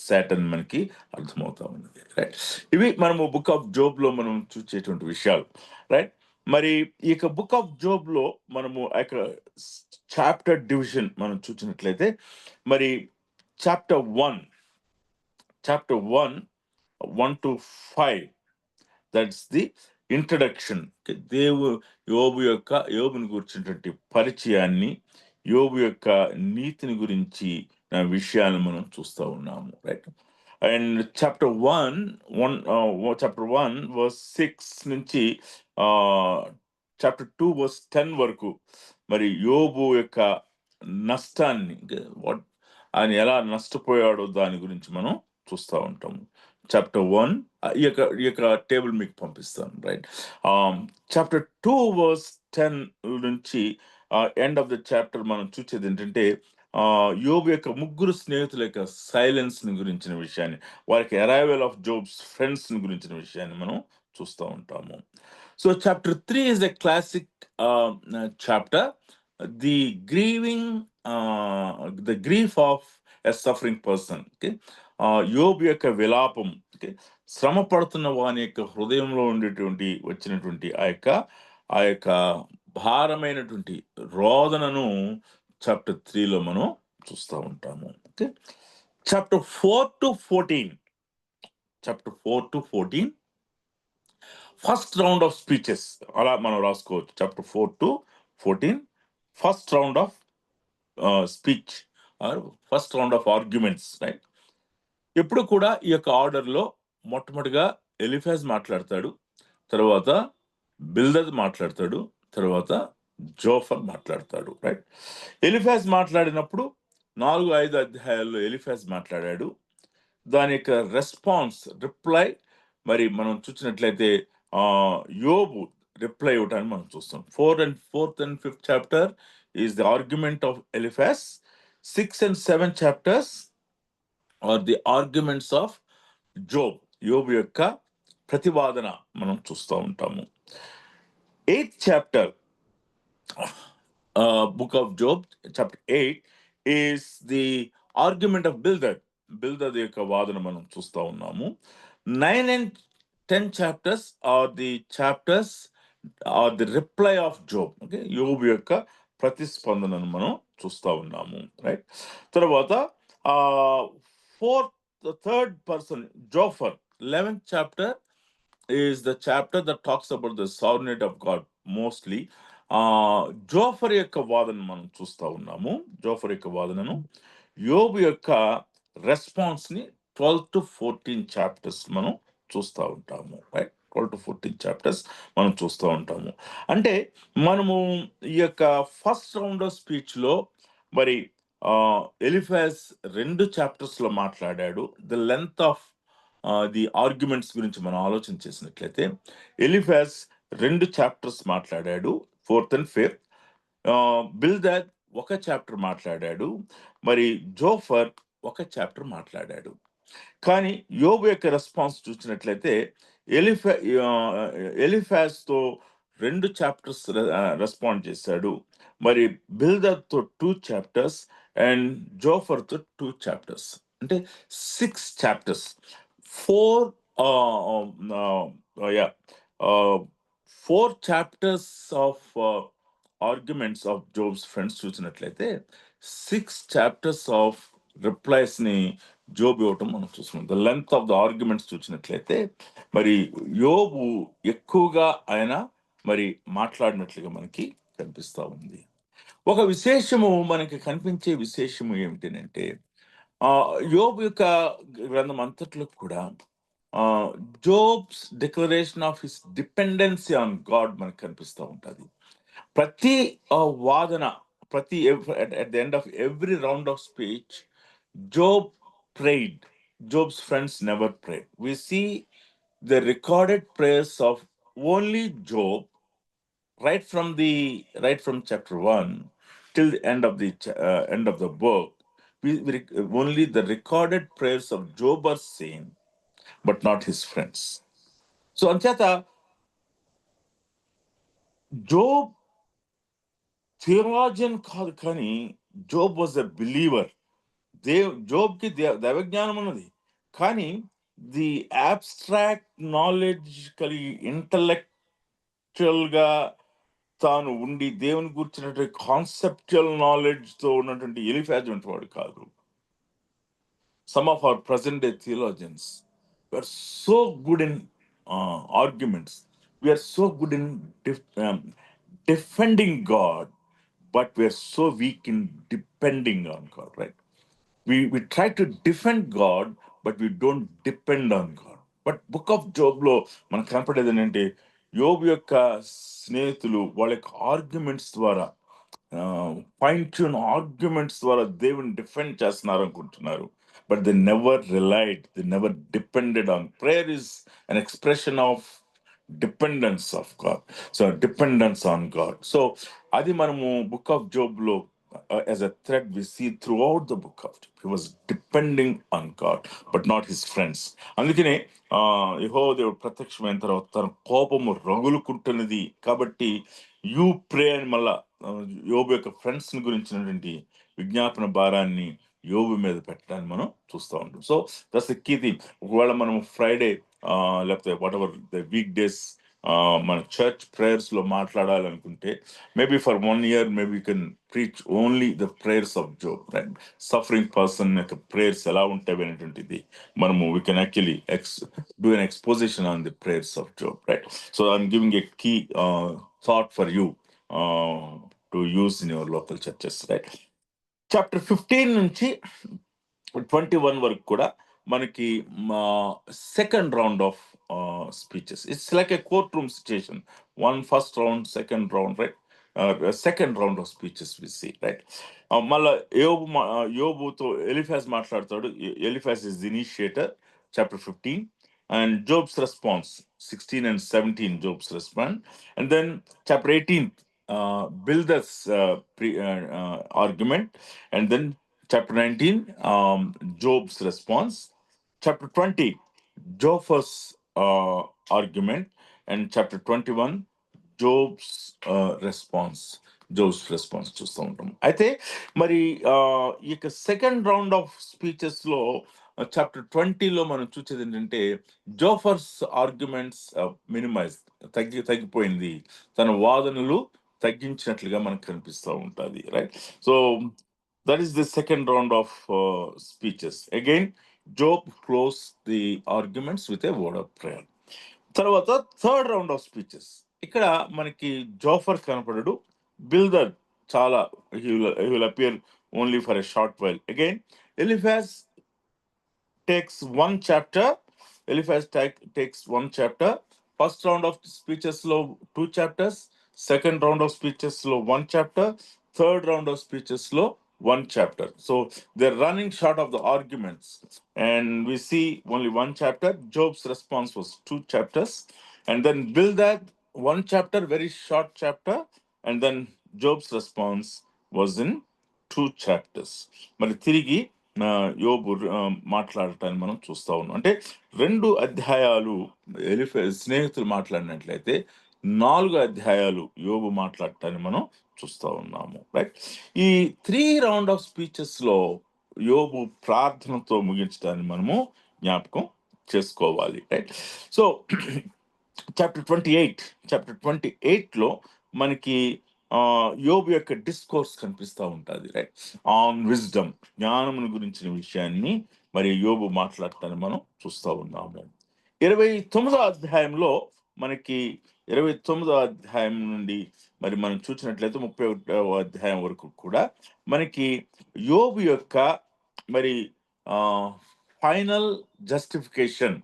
Satan మనకి అర్థమవుతా ఉన్నది. రైట్, ఇవి మనము బుక్ ఆఫ్ జాబ్ లో మనం చూసేటువంటి విషయాలు. రైట్, మరి ఈ యొక్క బుక్ ఆఫ్ జాబ్ లో మనము చాప్టర్ డివిజన్ మనం చూసినట్లయితే మరి chapter 1 to 5, that's the introduction. యోబుని గురించినటువంటి పరిచయాన్ని, యోబు యొక్క నీతిని గురించి విషయాలను మనం చూస్తూ ఉన్నాము. రైట్, అండ్ చాప్టర్ 1 verse 6 నుంచి చాప్టర్ 2 verse 10 వరకు మరి యోబు యొక్క నష్టాన్ని, ఆయన ఎలా నష్టపోయాడో దాని గురించి మనం చూస్తూ ఉంటాము. చాప్టర్ 1 ఈ యొక్క టేబుల్ మీకు పంపిస్తాను. రైట్, చాప్టర్ 2 verse 10 నుంచి ఎండ్ ఆఫ్ ద చాప్టర్ మనం చూసేది ఏంటంటే యోబు యొక్క ముగ్గురు స్నేహితుల యొక్క సైలెన్స్ ని గురించిన విషయాన్ని, వారికి అరైవల్ ఆఫ్ జోబ్స్ ఫ్రెండ్స్ ని గురించిన విషయాన్ని మనం చూస్తూ ఉంటాము. So chapter 3 is a classic chapter, the grief of a suffering person. Okay, యోబు యొక్క విలాపం. ఓకే, శ్రమ పడుతున్న వాని యొక్క హృదయంలో వచ్చినటువంటి ఆ యొక్క భారమైనటువంటి రోదనను చాప్టర్ 3లో మనం చూస్తూ ఉంటాము. Okay, chapter 4 to 14 first round of speeches, అలా మనం రాసుకోవచ్చు. Chapter 4 to 14 first round of speech or first round of arguments. Right, ఎప్పుడు కూడా ఈ యొక్క ఆర్డర్లో మొట్టమొదటిగా ఎలిఫాజ్ మాట్లాడతాడు, తర్వాత బిల్దద్ మాట్లాడతాడు, తర్వాత జోఫర్ మాట్లాడతాడు. రైట్, ఎలిఫాజ్ మాట్లాడినప్పుడు 4-5 అధ్యాయాల్లో ఎలిఫాజ్ మాట్లాడాడు. దాని యొక్క రిప్లై మరి మనం చూసినట్లయితే యోబు రిప్లై ఇవ్వటాన్ని మనం చూస్తాం. 4th and 5th chapter is the argument of Eliphaz. 6 and 7 chapters are the arguments of Job. యోబు యొక్క ప్రతివాదన మనం చూస్తూ ఉంటాము. 8th chapter, book of Job, chapter 8, is the argument of Bildad. Bildad యొక్క వాదన మనం చూస్తూ ఉన్నాము. 9 and 10 chapters are the chapters or the reply of Job. Okay, యోబు యొక్క ప్రతిస్పందనను మనం చూస్తూ ఉన్నాము, రైట్. తర్వాత third person, Jophar, 11th chapter is the chapter that talks about the sovereignty of God mostly. Zophar యొక్క వాదన మనం చూస్తూ ఉన్నాము. జోఫర్ యొక్క వాదనను, యోబు యొక్క రెస్పాన్స్ ని 12 to 14 చాప్టర్స్ మనం చూస్తూ ఉంటాము, రైట్. 12 to 14 చాప్టర్స్ మనం చూస్తూ ఉంటాము. అంటే మనము ఈ యొక్క ఫస్ట్ రౌండ్ ఆఫ్ స్పీచ్ లో మరి ఎలిఫాజ్ 2 చాప్టర్స్ లో మాట్లాడాడు. The length of the arguments గురించి మనం ఆలోచన చేసినట్లయితే ఎలిఫాజ్ 2 చాప్టర్స్ మాట్లాడాడు, 4th and 5th. బిల్దద్ 1 చాప్టర్ మాట్లాడాడు, మరి జోఫర్ 1 చాప్టర్ మాట్లాడాడు. కానీ యోబు యొక్క రెస్పాన్స్ చూసినట్లయితే ఎలిఫాజ్ తో 2 చాప్టర్స్ రెస్పాండ్ చేశాడు, మరి బిల్దద్ తో 2 చాప్టర్స్ అండ్ జోఫర్ తో 2 చాప్టర్స్. అంటే 6 chapters. 4 chapters of arguments of Job's friends చూసినట్లయితే 6 chapters of replies ని జోబ్ ఇవ్వటం మనం చూస్తున్నాం. The length of the arguments చూసినట్లయితే మరి యోబు ఎక్కువగా ఆయన మరి మాట్లాడినట్లుగా మనకి కనిపిస్తా ఉంది. ఒక విశేషము మనకి కనిపించే విశేషము ఏమిటంటే యోబు యొక్క గ్రంథం అంతట్లో కూడా Job's declaration of his dependency on God మనకు కనిపిస్తూ ఉంటుంది. ప్రతి వాదన, ప్రతి at the end of every round of speech, Job prayed. Job's friends never prayed. We see the recorded prayers of only Job right from chapter 1 till the end of the book. Only the recorded prayers of Job are seen, but not his friends. So అంచేత Job theologian కాదు, కానీ Job was a believer. జోబ్కి దైవజ్ఞానం ఉన్నది, కానీ the abstract knowledge కలిగి intellectual గా తాను ఉండి దేవుని గురించినటువంటి కాన్సెప్చువల్ నాలెడ్జ్ తో ఉన్నటువంటి ఎలిఫాజ్ వంటి వాడు కాదు. Some of our present day theologians were so good in arguments. We are so good in defending God, but we are so weak in depending on God, right? We try to defend God, but we don't depend on God. But book of Job లో మనకు కనపడేది ఏంటంటే యోబు యొక్క స్నేహితులు వాళ్ళ యొక్క arguments ద్వారా, ఫైన్ ట్యూన్ ఆర్గ్యుమెంట్స్ ద్వారా దేవుని డిఫెండ్ చేస్తున్నారు అనుకుంటున్నారు. But they never relied, they never depended on. Prayer is an expression of dependence of God. So dependence on God. So adi manamu book of Job lo as a thread we see throughout the book of Job. He was depending on God, but not his friends. అందుకనే యెహోవా దేవుడు ప్రత్యక్షమైన తర్వాత తన కోపము రగులుకుంటున్నది కాబట్టి you pray అని మళ్ళా యోబు యొక్క ఫ్రెండ్స్ గురించినటువంటి విజ్ఞాపన భారాన్ని యోబు మీద పెట్టడాన్ని మనం చూస్తూ ఉంటాం. So that's the key thing. ఒకవేళ మనం ఫ్రైడే లేకపోతే whatever the week days మన చర్చ్ ప్రేయర్స్ లో మాట్లాడాలనుకుంటే maybe for 1 year maybe can preach only the prayers of Job, right. Suffering person యొక్క ప్రేయర్స్ ఎలా ఉంటాయి అనేటువంటిది మనము we can actually do an exposition on the prayers of Job, right. So I'm giving a key thought for you to use in your local churches, right. Chapter 15 నుంచి 21 వరకు కూడా మనకి second round of speeches. It's like a court room situation. First round, second round, right. Second round of speeches we see, right. మళ్ళా యోబుతో Eliphaz మాట్లాడతాడు. Eliphaz is the initiator, chapter 15. And Job's response, 16 and 17, Job's response. And then chapter 18, Bildad's argument. And then chapter 19, Job's response. Chapter 20, Joph's argument, and chapter 21 Job's response చూస్తూ ఉంటాం. అయితే మరి ఈ యొక్క second round of speeches లో chapter 20లో మనం చూసేది ఏంటంటే జోఫర్స్ ఆర్గ్యుమెంట్స్ తగ్గిపోయింది, తన వాదనలు తగ్గించినట్లుగా మనకు కనిపిస్తూ ఉంటుంది, right? So that is the second round of speeches. Again Job close the arguments with a word of prayer. తర్వాత థర్డ్ రౌండ్ ఆఫ్ స్పీచెస్, ఇక్కడ మనకి జోఫర్ కనపడడు, బిల్దర్ చాలా he will appear only for a short while. Again, Eliphaz takes one chapter. Takes one chapter. First round of speeches lo 2 chapters. Second round of speeches lo 1 chapter. Third round of speeches lo 1 chapter. So they're running short of the arguments, and we see only 1 chapter. Job's response was 2 chapters, and then Bildad 1 chapter, very short chapter, and then Job's response was in 2 chapters. మరి తిరిగి యోబు మాట్లాడటాన్ని మనం చూస్తా ఉన్నాం. అంటే 2 అధ్యాయాలు స్నేహితులు మాట్లాడినట్లయితే 4 అధ్యాయాలు యోబు మాట్లాడటాన్ని మనం చూస్తా ఉన్నాము, రైట్? ఈ 3 రౌండ్ ఆఫ్ స్పీచెస్ లో యోబు ప్రార్థనతో ముగించడాన్ని మనము జ్ఞాపకం చేసుకోవాలి, రైట్? సో చాప్టర్ 28లో మనకి యోబు యొక్క డిస్కోర్స్ కనిపిస్తూ ఉంటుంది, రైట్? ఆన్ విజ్డమ్, జ్ఞానమును గురించిన విషయాన్ని మరి యోబు మాట్లాడటాన్ని మనం చూస్తూ ఉన్నాము. 29వ అధ్యాయంలో మనకి 29వ అధ్యాయం నుండి మరి మనం చూసినట్లయితే 31వ అధ్యాయం వరకు కూడా మనకి యోబు యొక్క మరి ఫైనల్ జస్టిఫికేషన్,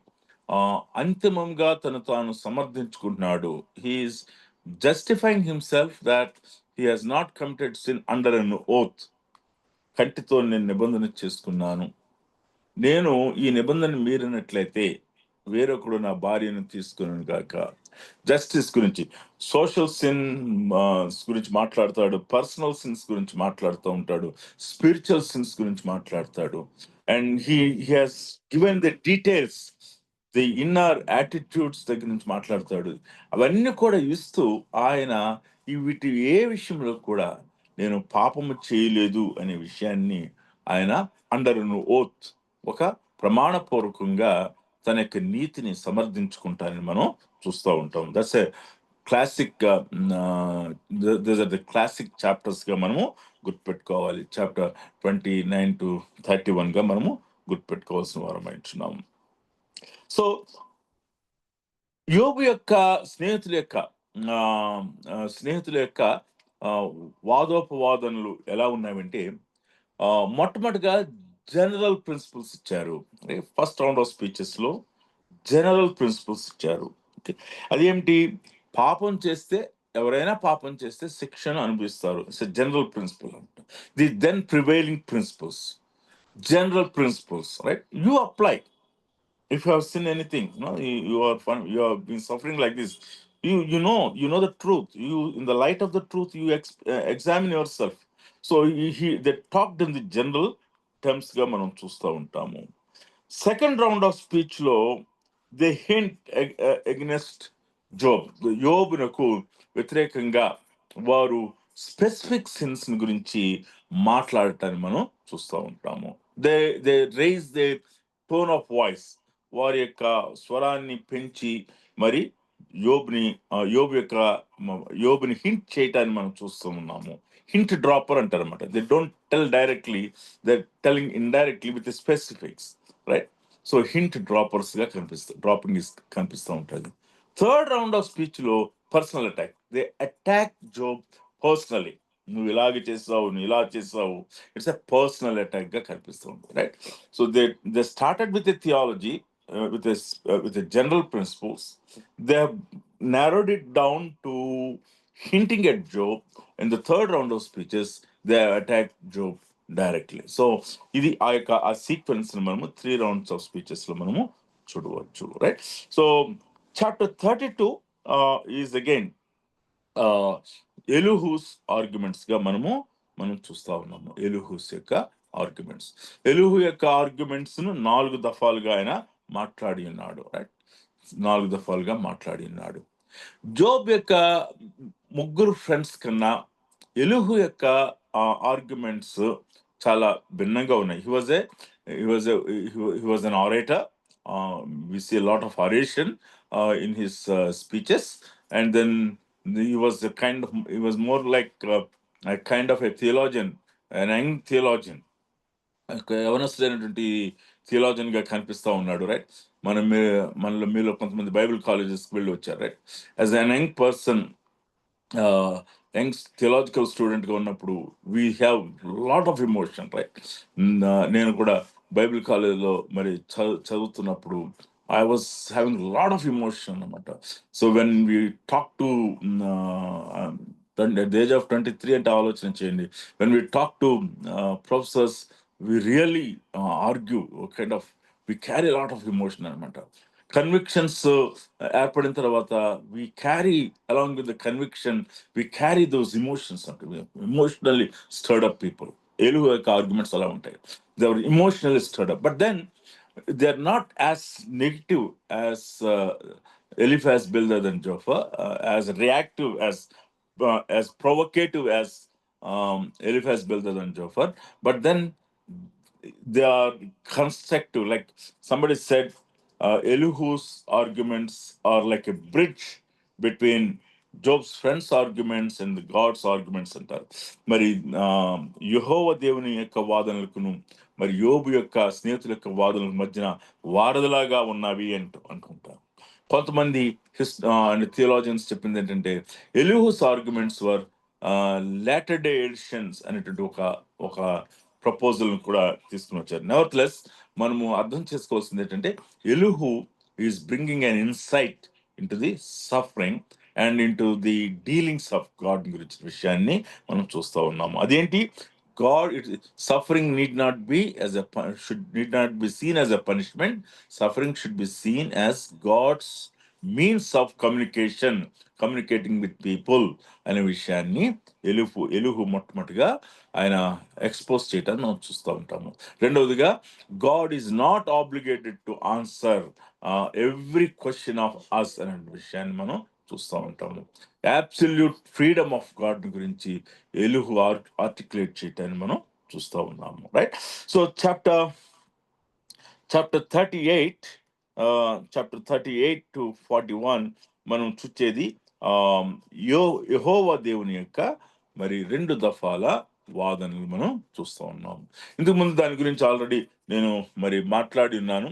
అంతిమంగా తాను సమర్థించుకుంటున్నాడు. He's justifying himself that he has not committed sin under an oath. కంటితో నేను నిబంధన చేసుకున్నాను, నేను ఈ నిబంధన మీరినట్లయితే వేరొకడు నా భార్యను తీసుకున్నాను గాక. జస్టిస్ గురించి, సోషల్ సిన్ గురించి మాట్లాడతాడు, పర్సనల్ సిన్స్ గురించి మాట్లాడుతూ ఉంటాడు, స్పిరిచువల్ సిన్స్ గురించి మాట్లాడతాడు, and he has given the details, the inner attitudes దగ్గర నుంచి మాట్లాడతాడు. అవన్నీ కూడా ఇస్తూ ఆయన వీటి ఏ విషయంలో కూడా నేను పాపము చేయలేదు అనే విషయాన్ని ఆయన అండర్ ఓత్, ఒక ప్రమాణపూర్వకంగా తన యొక్క నీతిని సమర్థించుకుంటానని మనం చూస్తూ ఉంటాం. That's a classic, these are the classic chapters గా మనము గుర్తుపెట్టుకోవాలి. చాప్టర్ 29 to 31 గా మనము గుర్తుపెట్టుకోవాల్సిన వారం అంటున్నాము. సో యోబు యొక్క స్నేహితుల యొక్క వాదోపవాదనలు ఎలా ఉన్నాయంటే, మొట్టమొదటిగా జనరల్ ప్రిన్సిపల్స్ ఇచ్చారు. ఫస్ట్ రౌండ్ ఆఫ్ స్పీచెస్ లో జనరల్ ప్రిన్సిపల్స్ ఇచ్చారు. అదేమిటి? పాపం చేస్తే, ఎవరైనా పాపం చేస్తే శిక్షను అనుభవిస్తారు. ఇట్స్ జనరల్ ప్రిన్సిపల్ అంట. The then prevailing principles, general principles, right? You apply. If you have seen anything, you have been suffering like this, you know the truth. You, in the light of the truth, you examine yourself. So they talked in the general terms ga manam chusta untamu. Second round of speech lo they hint against Job. యోబునకు వ్యతిరేకంగా వారు specific sins గురించి మాట్లాడటాన్ని మనం చూస్తూ ఉంటాము. They raise their tone of voice, వారి యొక్క స్వరాన్ని పెంచి మరి యోబుని హింట్ చేయటాన్ని మనం చూస్తూ ఉన్నాము. హింట్ డ్రాపర్ అంటారు అనమాట. They don't tell directly, they telling indirectly with specifics, right? So hint droppers గా కనిపిస్తూ ఉంటుంది. థర్డ్ రౌండ్ ఆఫ్ స్పీచ్ లో personal attack. They attack Job personally. నువ్వు ఇలాగే చేసావు, నువ్వు ఇలా చేసావు. ఇట్స్ ఎ పర్సనల్ అటాక్ గా కనిపిస్తూ ఉంటుంది, right? So they started with a theology, with the general principles. They have narrowed it down to hinting at Job. In the third round of speeches, they attacked Job directly. So ఇది ఆ sequence మనము 3 rounds of speeches లో మనము చూడవచ్చు, right? So chapter 32 is again Elihu's arguments గా మనం చూస్తా ఉన్నాము. ఎలుహూస్ యొక్క ఆర్గ్యుమెంట్స్, ఎలుహు యొక్క ఆర్గ్యుమెంట్స్ ను 4 దఫాలుగా ఆయన మాట్లాడి ఉన్నాడు, రైట్? 4 దఫాలుగా మాట్లాడి ఉన్నాడు. జోబ్ యొక్క ముగ్గురు ఫ్రెండ్స్ కన్నా ఎలుహు యొక్క ఆర్గ్యుమెంట్స్ చాలా భిన్నంగా ఉన్నాయి. He was an orator. We see a lot of oration in his speeches, and then he was more like a kind of a theologian, an young theologian, యవనస్తుడైనటువంటి థియాలజన్ గా కనిపిస్తా ఉన్నాడు, రైట్? మనలో మీలో కొంతమంది బైబిల్ కాలేజెస్కి వెళ్ళి వచ్చారు, right? As an young person, young theological student గా ఉన్నప్పుడు we have lot of emotion, right? నేను కూడా బైబిల్ కాలేజ్లో మరి చదువుతున్నప్పుడు I was having a lot of emotion అనమాట. So when we talk to at the age of 23 అంటే ఆలోచన చేయండి, when we talk to professors, we really argue, kind of, we carry a lot of emotion అనమాట. Convictions ఏర్పడిన తర్వాత we carry, along with the conviction, we carry those emotions అంటే emotionally stirred up people. ఏలుగు యొక్క arguments అలా ఉంటాయి. They were emotionally stirred up, but then they're not as negative as Eliphaz, Bildad, and Zophar, as reactive, as provocative as Eliphaz, Bildad, and Zophar, but then they are constructive. Like somebody said, Elihu's arguments are like a bridge between Job's friends' arguments and the God's arguments అంటారు. మరి యెహోవా దేవుని యొక్క వాదనలకును మరి యోబు యొక్క స్నేహితుల యొక్క వాదనల మధ్యన వారధలాగా ఉన్నవి అనుకుంటారు. కొంతమంది థియాలజియన్స్ చెప్పింది ఏంటంటే ఎలిహూస్ ఆర్గ్యుమెంట్స్ వర్ లేటర్ డే ఎడిషన్స్ అనేటువంటి ఒక ప్రపోజల్ కూడా తీసుకుని వచ్చారు. నెవర్త్లెస్ మనము అర్థం చేసుకోవాల్సింది ఏంటంటే Elihu is bringing an insight into the suffering and into the dealings of God గురించిన విషయాన్ని మనం చూస్తూ ఉన్నాము. అదేంటి? Suffering need not be seen as a punishment. Suffering should be seen as God's means of communicating with people అనే విషయాన్ని ఎలుహు మొట్టమొదటిగా ఆయన ఎక్స్పోజ్ చేయటాన్ని మనం చూస్తూ ఉంటాము. రెండవదిగా, God is not obligated to answer every question of us అనే విషయాన్ని మనం చూస్తూ ఉంటాము. అబ్సల్యూట్ ఫ్రీడమ్ ఆఫ్ గాడ్ గురించి ఎలుహు ఆర్టికులేట్ చేయటాన్ని మనం చూస్తూ ఉన్నాము, రైట్? సో చాప్టర్ 38 to 41 మనం చూచేది యెహోవా దేవుని యొక్క మరి 2 దఫాల వాదనలు మనం చూస్తూ ఉన్నాము. ఇంతకు ముందు దాని గురించి ఆల్రెడీ నేను మరి మాట్లాడి ఉన్నాను.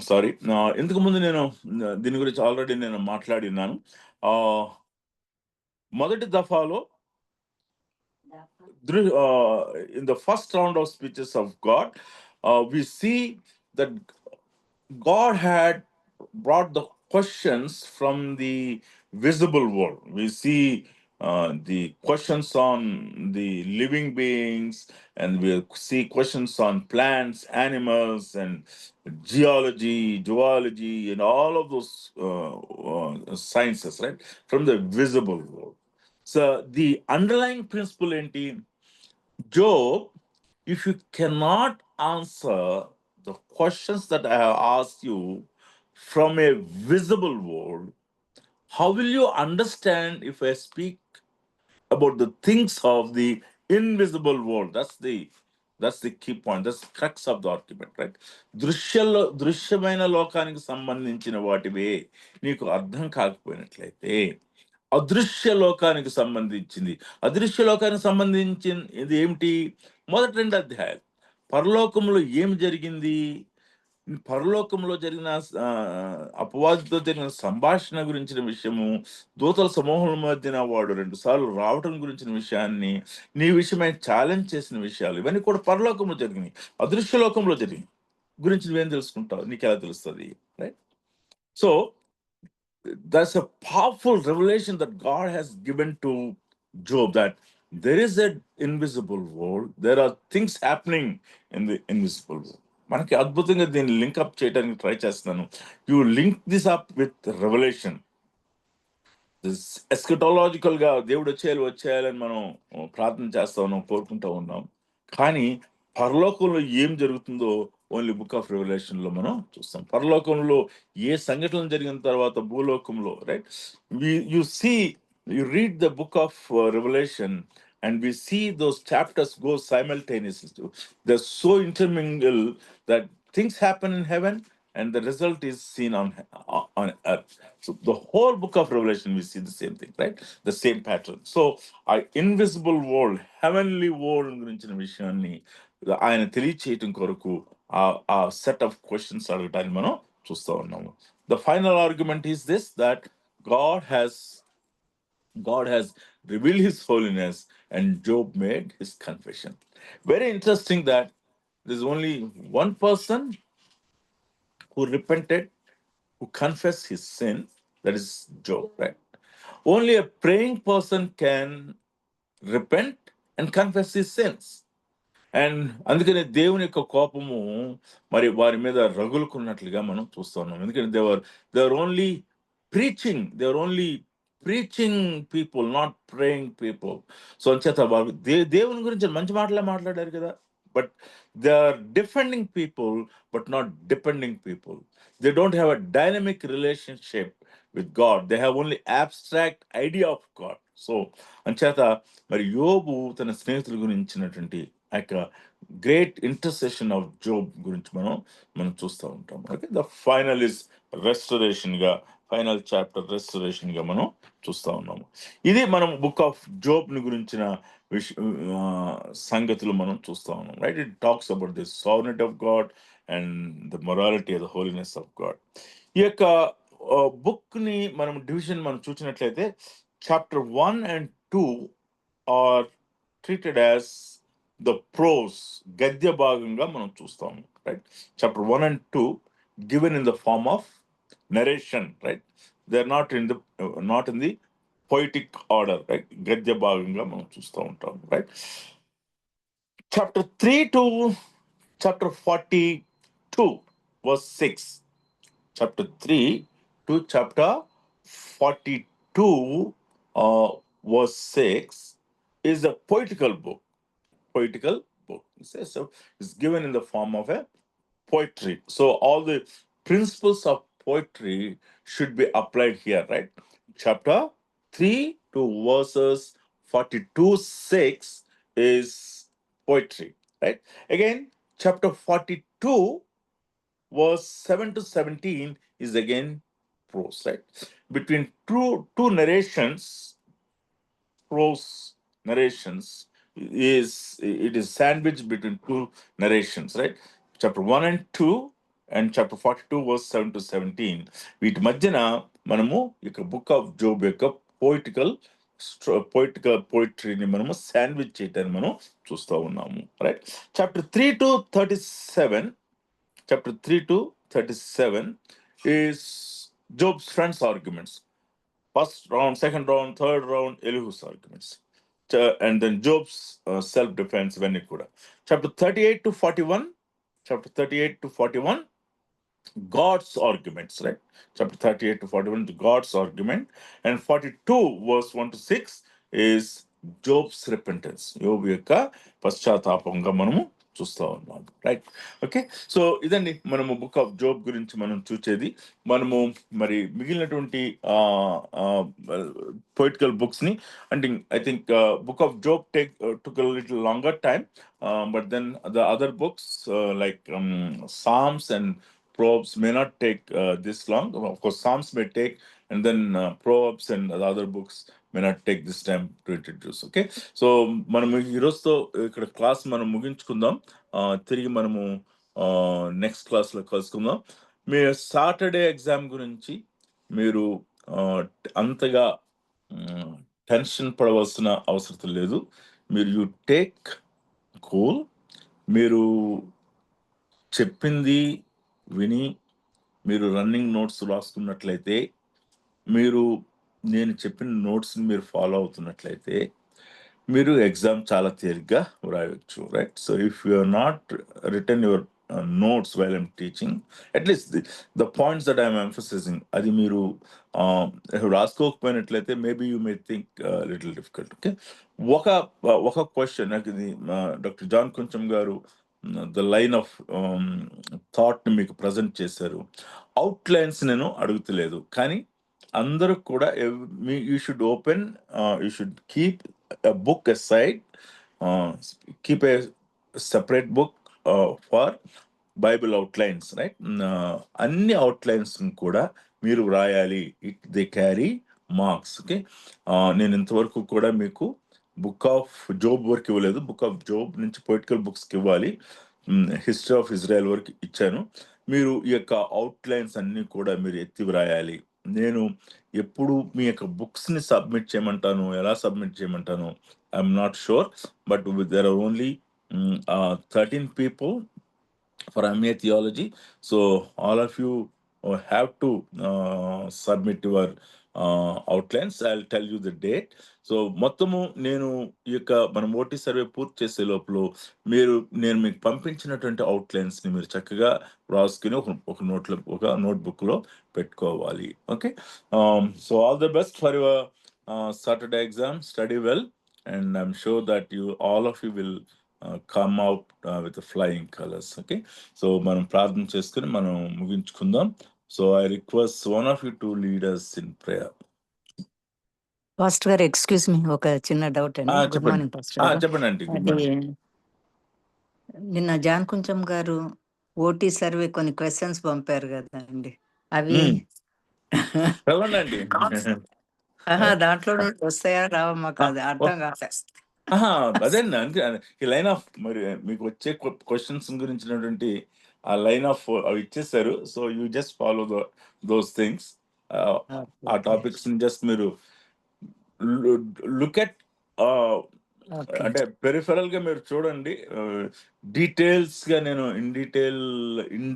సారీ, ఇంతకు ముందు నేను దీని గురించి ఆల్రెడీ నేను మాట్లాడి ఉన్నాను. మొదటి దఫాలో in the first round of speeches of God, we see that God had brought the questions from the visible world. We see the questions on the living beings, and we see questions on plants, animals, and geology, zoology, and all of those sciences, right, from the visible world. So the underlying principle ఏంటి? Job, if you cannot answer the questions that I have asked you from a visible world, how will you understand if I speak about the things of the invisible world? That's the key point. That's the crux of the argument, right? దృశ్యమైన లోకానికి సంబంధించిన వాటివే నీకు అర్థం కాకపోయినట్లయితే అదృశ్య లోకానికి సంబంధించిన ఇది ఏమిటి? మొదటి 2 అధ్యాయాలు పరలోకంలో ఏమి జరిగింది, పరలోకంలో జరిగిన అపవాదితో జరిగిన సంభాషణ గురించిన విషయము, దూతల సమూహం మధ్యన వాడు 2 సార్లు రావటం గురించిన విషయాన్ని, నీ విషయమై ఛాలెంజ్ చేసిన విషయాలు, ఇవన్నీ కూడా పరలోకంలో జరిగినాయి. అదృశ్య లోకంలో జరిగినాయి గురించి నువ్వేం తెలుసుకుంటావు? నీకు ఎలా తెలుస్తుంది, right? So that's a powerful revelation that God has given to Job, that there is an invisible world. There are things happening in the invisible world. మనకి అద్భుతంగా దీన్ని లింక్అప్ చేయడానికి ట్రై చేస్తున్నాను. You link this up with revelation. Eschatological గా దేవుడు వచ్చేయాలని మనం ప్రార్థన చేస్తా ఉన్నాం, కోరుకుంటా ఉన్నాం. కానీ పరలోకంలో ఏం జరుగుతుందో ఓన్లీ బుక్ ఆఫ్ రెవల్యూషన్ లో మనం చూస్తాం. పరలోకంలో ఏ సంఘటనలు జరిగిన తర్వాత భూలోకంలో, right, you read the book of revolution and we see those chapters go simultaneously. They're so intermingled that things happen in heaven and the result is seen on earth. So the whole book of Revelation, we see the same thing, right? The same pattern. So our invisible world, heavenly world గురించిన విషయాన్ని ఆయన తెలియచేయటం కొరకు ఆ set of questions అడగటాన్ని మనం చూస్తూ ఉన్నాము. The final argument is this, that God has revealed his holiness and Job made his confession. Very interesting that there's only one person who repented, who confessed his sin, that is Job, right? Only a praying person can repent and confess his sins. And అందుకనే దేవుని యొక్క కోపము మరి వారి మీద రగులుకున్నట్లుగా మనం చూస్తూ ఉన్నాం. ఎందుకంటే they're only preaching people, not praying people. So అంచేత వారు దేవుని గురించి మంచి మాటలే మాట్లాడారు కదా, but they are defending people but not depending people. They don't have a dynamic relationship with God. They have only abstract idea of God. So అంచేత మరి యోబు తన స్నేహితుల గురించినటువంటి ఆ యొక్క గ్రేట్ ఇంటర్సెషన్ ఆఫ్ జోబ్ గురించి మనం చూస్తూ ఉంటాం. Okay, the final is restoration గా, ఫైనల్ చాప్టర్ రెస్టరేషన్ గా మనం చూస్తూ ఉన్నాము. ఇది మనం బుక్ ఆఫ్ జోబ్ ని గురించిన సంగతులు మనం చూస్తూ ఉన్నాం, right? It talks about the sovereignty of God and the morality, the holiness of God. ఈ యొక్క బుక్ ని మనం డివిజన్ మనం చూసినట్లయితే chapter 1 and 2 are treated as the prose, గద్య భాగంగా మనం చూస్తాము, right? Chapter 1 and 2 given in the form of narration, right? They are not in the poetic order, right? గద్య భాగంగా మనం చూస్తూ ఉంటాం, right? Chapter 3 to chapter 42 verse 6, chapter 3 to chapter 42 verse 6 is a poetical book. So it's given in the form of a poetry. So all the principles of poetry should be applied here, right? Chapter 3 to verses 42-6 is poetry, right? Again, chapter 42 verse 7 to 17 is again prose, right? Between two narrations, prose narrations, it is sandwiched between two narrations, right? Chapter 1 and 2 and chapter 42 verse 7 to 17, వీటి మధ్యన మనము ఇక book of Job యొక్క poetical పోయిటరీని మనము sandwich చేయటాన్ని మనం చూస్తూ ఉన్నాము, right? Chapter 3 to 37 is Job's friends' arguments. First round, second round, third round, Elihu's arguments. And then Job's self-defense, Venikuda. Chapter 38 to 41, God's arguments, right? Chapter 38 to 41, God's argument. And 42 verse 1 to 6 is Job's repentance. యోబు యొక్క పశ్చాత్తాపంగా మనము చూస్తూ ఉన్నాం, right? Okay, so ఇదండి మనము book of Job గురించి మనం చూసేది. మనము మరి మిగిలినటువంటి పొయిటికల్ బుక్స్ ని, అంటే I think book of Job took a little longer time, but then the other books like Psalms and Proverbs may not take this long. Of course, Psalms may take, and then Proverbs and the other books may not take this time to introduce. Okay, so మనము ఈరోజుతో ఇక్కడ class మనం ముగించుకుందాం. తిరిగి మనము next క్లాస్లో కలుసుకుందాం. మీ Saturday exam గురించి మీరు అంతగా టెన్షన్ పడవలసిన అవసరం లేదు. మీరు యు టేక్ కూల్. మీరు చెప్పింది విని మీరు రన్నింగ్ నోట్స్ రాసుకున్నట్లయితే, మీరు నేను చెప్పిన నోట్స్ని మీరు ఫాలో అవుతున్నట్లయితే మీరు ఎగ్జామ్ చాలా తేలిగ్గా వ్రాయవచ్చు, right? So if you are not return your notes while I'm teaching. At least the points that I'm emphasizing, అది మీరు రాసుకోకపోయినట్లయితే maybe you may think a little difficult. Okay, ఒక క్వశ్చన్ నాకు ఇది డాక్టర్ జాన్ కొంచెం గారు ద లైన్ ఆఫ్ థాట్ ని మీకు present చేశారు. అవుట్లైన్స్ నేను అడుగుతలేదు, కానీ అందరూ కూడా you should open, you should keep a book aside, keep a separate book for Bible outlines, right? అన్ని అవుట్లైన్స్ కూడా మీరు వ్రాయాలి. They carry marks. ఓకే, నేను ఇంతవరకు కూడా మీకు బుక్ ఆఫ్ జోబ్ వరకు ఇవ్వలేదు. బుక్ ఆఫ్ జోబ్ నుంచి పొలిటికల్ బుక్స్కి ఇవ్వాలి, హిస్టరీ ఆఫ్ ఇజ్రాయెల్ వరకు ఇచ్చాను. మీరు ఈ యొక్క అవుట్లైన్స్ అన్ని కూడా మీరు ఎత్తి వ్రాయాలి. నేను ఎప్పుడు మీ యొక్క బుక్స్ని సబ్మిట్ చేయమంటాను, ఎలా సబ్మిట్ చేయమంటాను I'm not sure, but there are only 13 people for MA Theology. So all of you have to submit your outlines. I'll tell you the date. So మొత్తము నేను ఈ యొక్క మనం ఓటీ సర్వే పూర్తి చేసే లోపల నేను మీకు పంపించినటువంటి అవుట్లైన్స్ని మీరు చక్కగా రాసుకుని ఒక నోట్బుక్లో పెట్టుకోవాలి. Okay, so all the best for your Saturday exam. Study well and I'm sure that all of you will come out with the flying colors. Okay, so మనం ప్రార్థన చేసుకుని మనం ముగించుకుందాం. So I request one of you to lead us in prayer. Pastor గారు, excuse me, ఒక చిన్న doubt అండి. Good morning pastor గారు. చెప్పండి అండి. అది నిన్న జాన్ కొంచెం గారు ఓటీ సర్వే కొన్ని క్వశ్చన్స్ పంపారు కదండి, అవి చదవండి. దాంట్లో వస్తాయా రావా మాకు అది అర్థం కాలేదు. అదేండి, అందుకే ఈ లైన్ ఆఫ్ మరి మీకు వచ్చే క్వశ్చన్స్ గురించినటువంటి ఆ లైన్ ఆఫ్ అవి ఇచ్చేసారు. So you just follow those things. ఆ టాపిక్స్ జస్ట్ మీరు లుక్ ఎట్, అంటే పెరిఫెరల్ గా మీరు చూడండి. డీటెయిల్స్ గా నేను ఇన్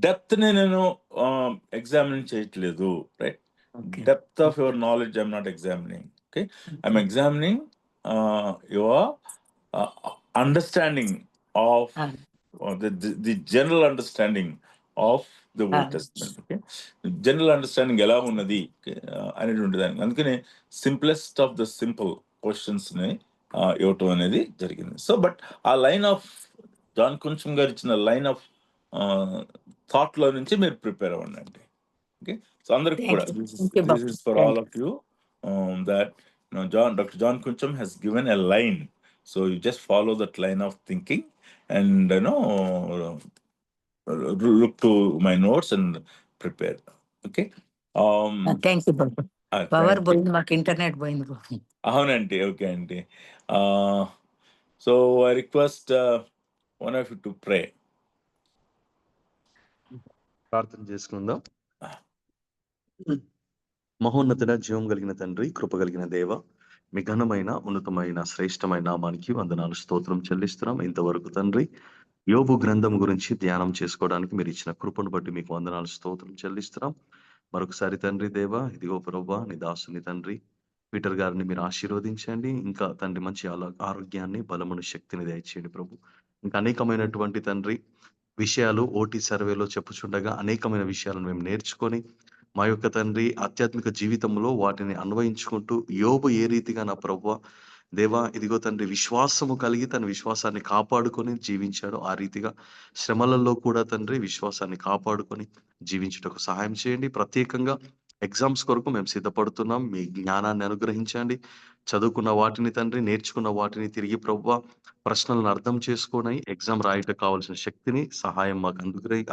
డెప్త్ నేను ఎగ్జామిన్ చేయట్లేదు, right? Depth of your knowledge I'm not examining. Okay, I'm examining your understanding of the general understanding of the Old Testament. Okay, general understanding ఎలా ఉన్నది అనేటువంటి దానికి అందుకనే simplest of the simple questions ని ఇవ్వటం అనేది జరిగింది. సో బట్ ఆ లైన్ ఆఫ్ జాన్ కొంచెం గారు ఇచ్చిన లైన్ ఆఫ్ థాట్ లో నుంచి మీరు ప్రిపేర్ అవ్వండి. ఓకే, సో అందరికి కూడా this is for all of you, that Dr. John Kuncham has given a line, so you just follow that line of thinking and look to my notes and prepare. Okay, thank you Babu. Power పోయింది, మాకు internet పోయింది. అవునండి. Okay అండి. So I request one of you to pray. ప్రార్థన చేసుకుందాం. మహోన్నతుడ, జీవం కలిగిన తండ్రి, కృప కలిగిన దేవ, మీ ఘనమైన ఉన్నతమైన శ్రేష్టమైన నామానికి వందనాలు, స్తోత్రం చెల్లిస్తున్నాం. ఇంతవరకు తండ్రి యోబు గ్రంథం గురించి ధ్యానం చేసుకోవడానికి మీరు ఇచ్చిన కృపను బట్టి మీకు వందనాలు, స్తోత్రం చెల్లిస్తున్నాం. మరొకసారి తండ్రి దేవ, ఇదిగో ప్రభా, నీ దాసుని తండ్రి పీటర్ గారిని మీరు ఆశీర్వదించండి. ఇంకా తండ్రి మంచి ఆరోగ్యాన్ని, బలమును, శక్తిని దయచేయండి ప్రభు. ఇంకా అనేకమైనటువంటి తండ్రి విషయాలు ఓటీ సర్వేలో చెప్పుచుండగా అనేకమైన విషయాలను మేము నేర్చుకొని మా యొక్క తండ్రి ఆధ్యాత్మిక జీవితంలో వాటిని అన్వయించుకుంటూ యోబు ఏ రీతిగా నా ప్రభువా దేవా ఇదిగో తండ్రి విశ్వాసము కలిగి తన విశ్వాసాన్ని కాపాడుకొని జీవించాడు, ఆ రీతిగా శ్రమలలో కూడా తండ్రి విశ్వాసాన్ని కాపాడుకొని జీవించుటకు సహాయం చేయండి. ప్రత్యేకంగా ఎగ్జామ్స్ కొరకు మేము సిద్ధపడుతున్నాం. మీ జ్ఞానాన్ని అనుగ్రహించండి. చదువుకున్న వాటిని తండ్రి, నేర్చుకున్న వాటిని తిరిగి ప్రభువా ప్రశ్నలను అర్థం చేసుకొని ఎగ్జామ్ రాయటకు కావాల్సిన శక్తిని, సహాయం మాకు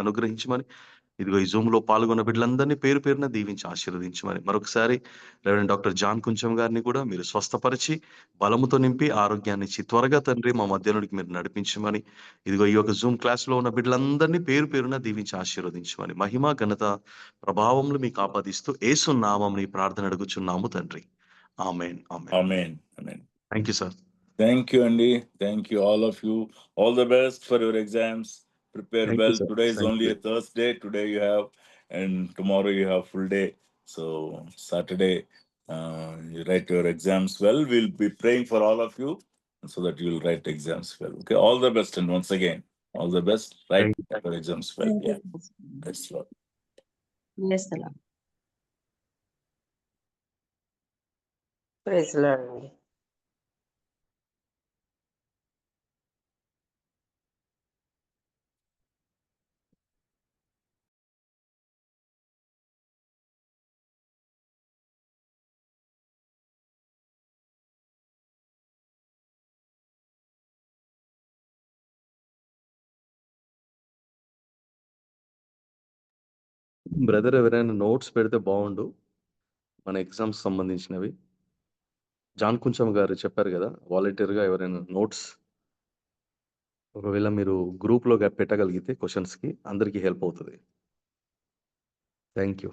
అనుగ్రహించమని ఇదిగో ఈ జూమ్ లో పాల్గొన్న బిడ్డలందరినీ పేరు పేరున దీవించి ఆశీర్వదించమని మరొకసారి రెవరెండ్ డాక్టర్ జాన్ కొంచెం గారిని కూడా మీరు స్వస్థపరిచి బలముతో నింపి ఆరోగ్యాన్ని ఇచ్చి త్వరగా తండ్రి మా మధ్యలోనికి మీరు నడిపించమని ఇదిగో ఈ యొక్క జూమ్ క్లాస్ లో ఉన్న బిడ్డలందరినీ పేరు పేరున దీవించి ఆశీర్వదించమని మహిమ ఘనత ప్రభావములు మీకు ఆపాదిస్తూ యేసు నామమున ఈ ప్రార్థన అడుగుచున్నాము తండ్రి. ఆమేన్. Amen. Amen. Thank you sir. Thank you, Andy. Thank you, all of you. All the best for your exams. Prepare Thank well. you, sir. Today is Thank only you. a Thursday. Today you have, and tomorrow you have full day. So Saturday, you write your exams well. We'll be praying for all of you so that you'll write exams well. Okay. All the best, and once again, all the best. Right Thank you. Exams well. Thank you, Yeah. Pastor. Bless you. Bless the Lord. Praise Lord అండి. Brother ఎవరైనా notes పెడితే బాగుండు, మన exams సంబంధించినవి. John కుంచం గారు చెప్పారు కదా, వాలంటీర్గా ఎవరైనా నోట్స్ ఒకవేళ మీరు గ్రూప్లో పెట్టగలిగితే క్వశ్చన్స్కి అందరికీ హెల్ప్ అవుతుంది. Thank you.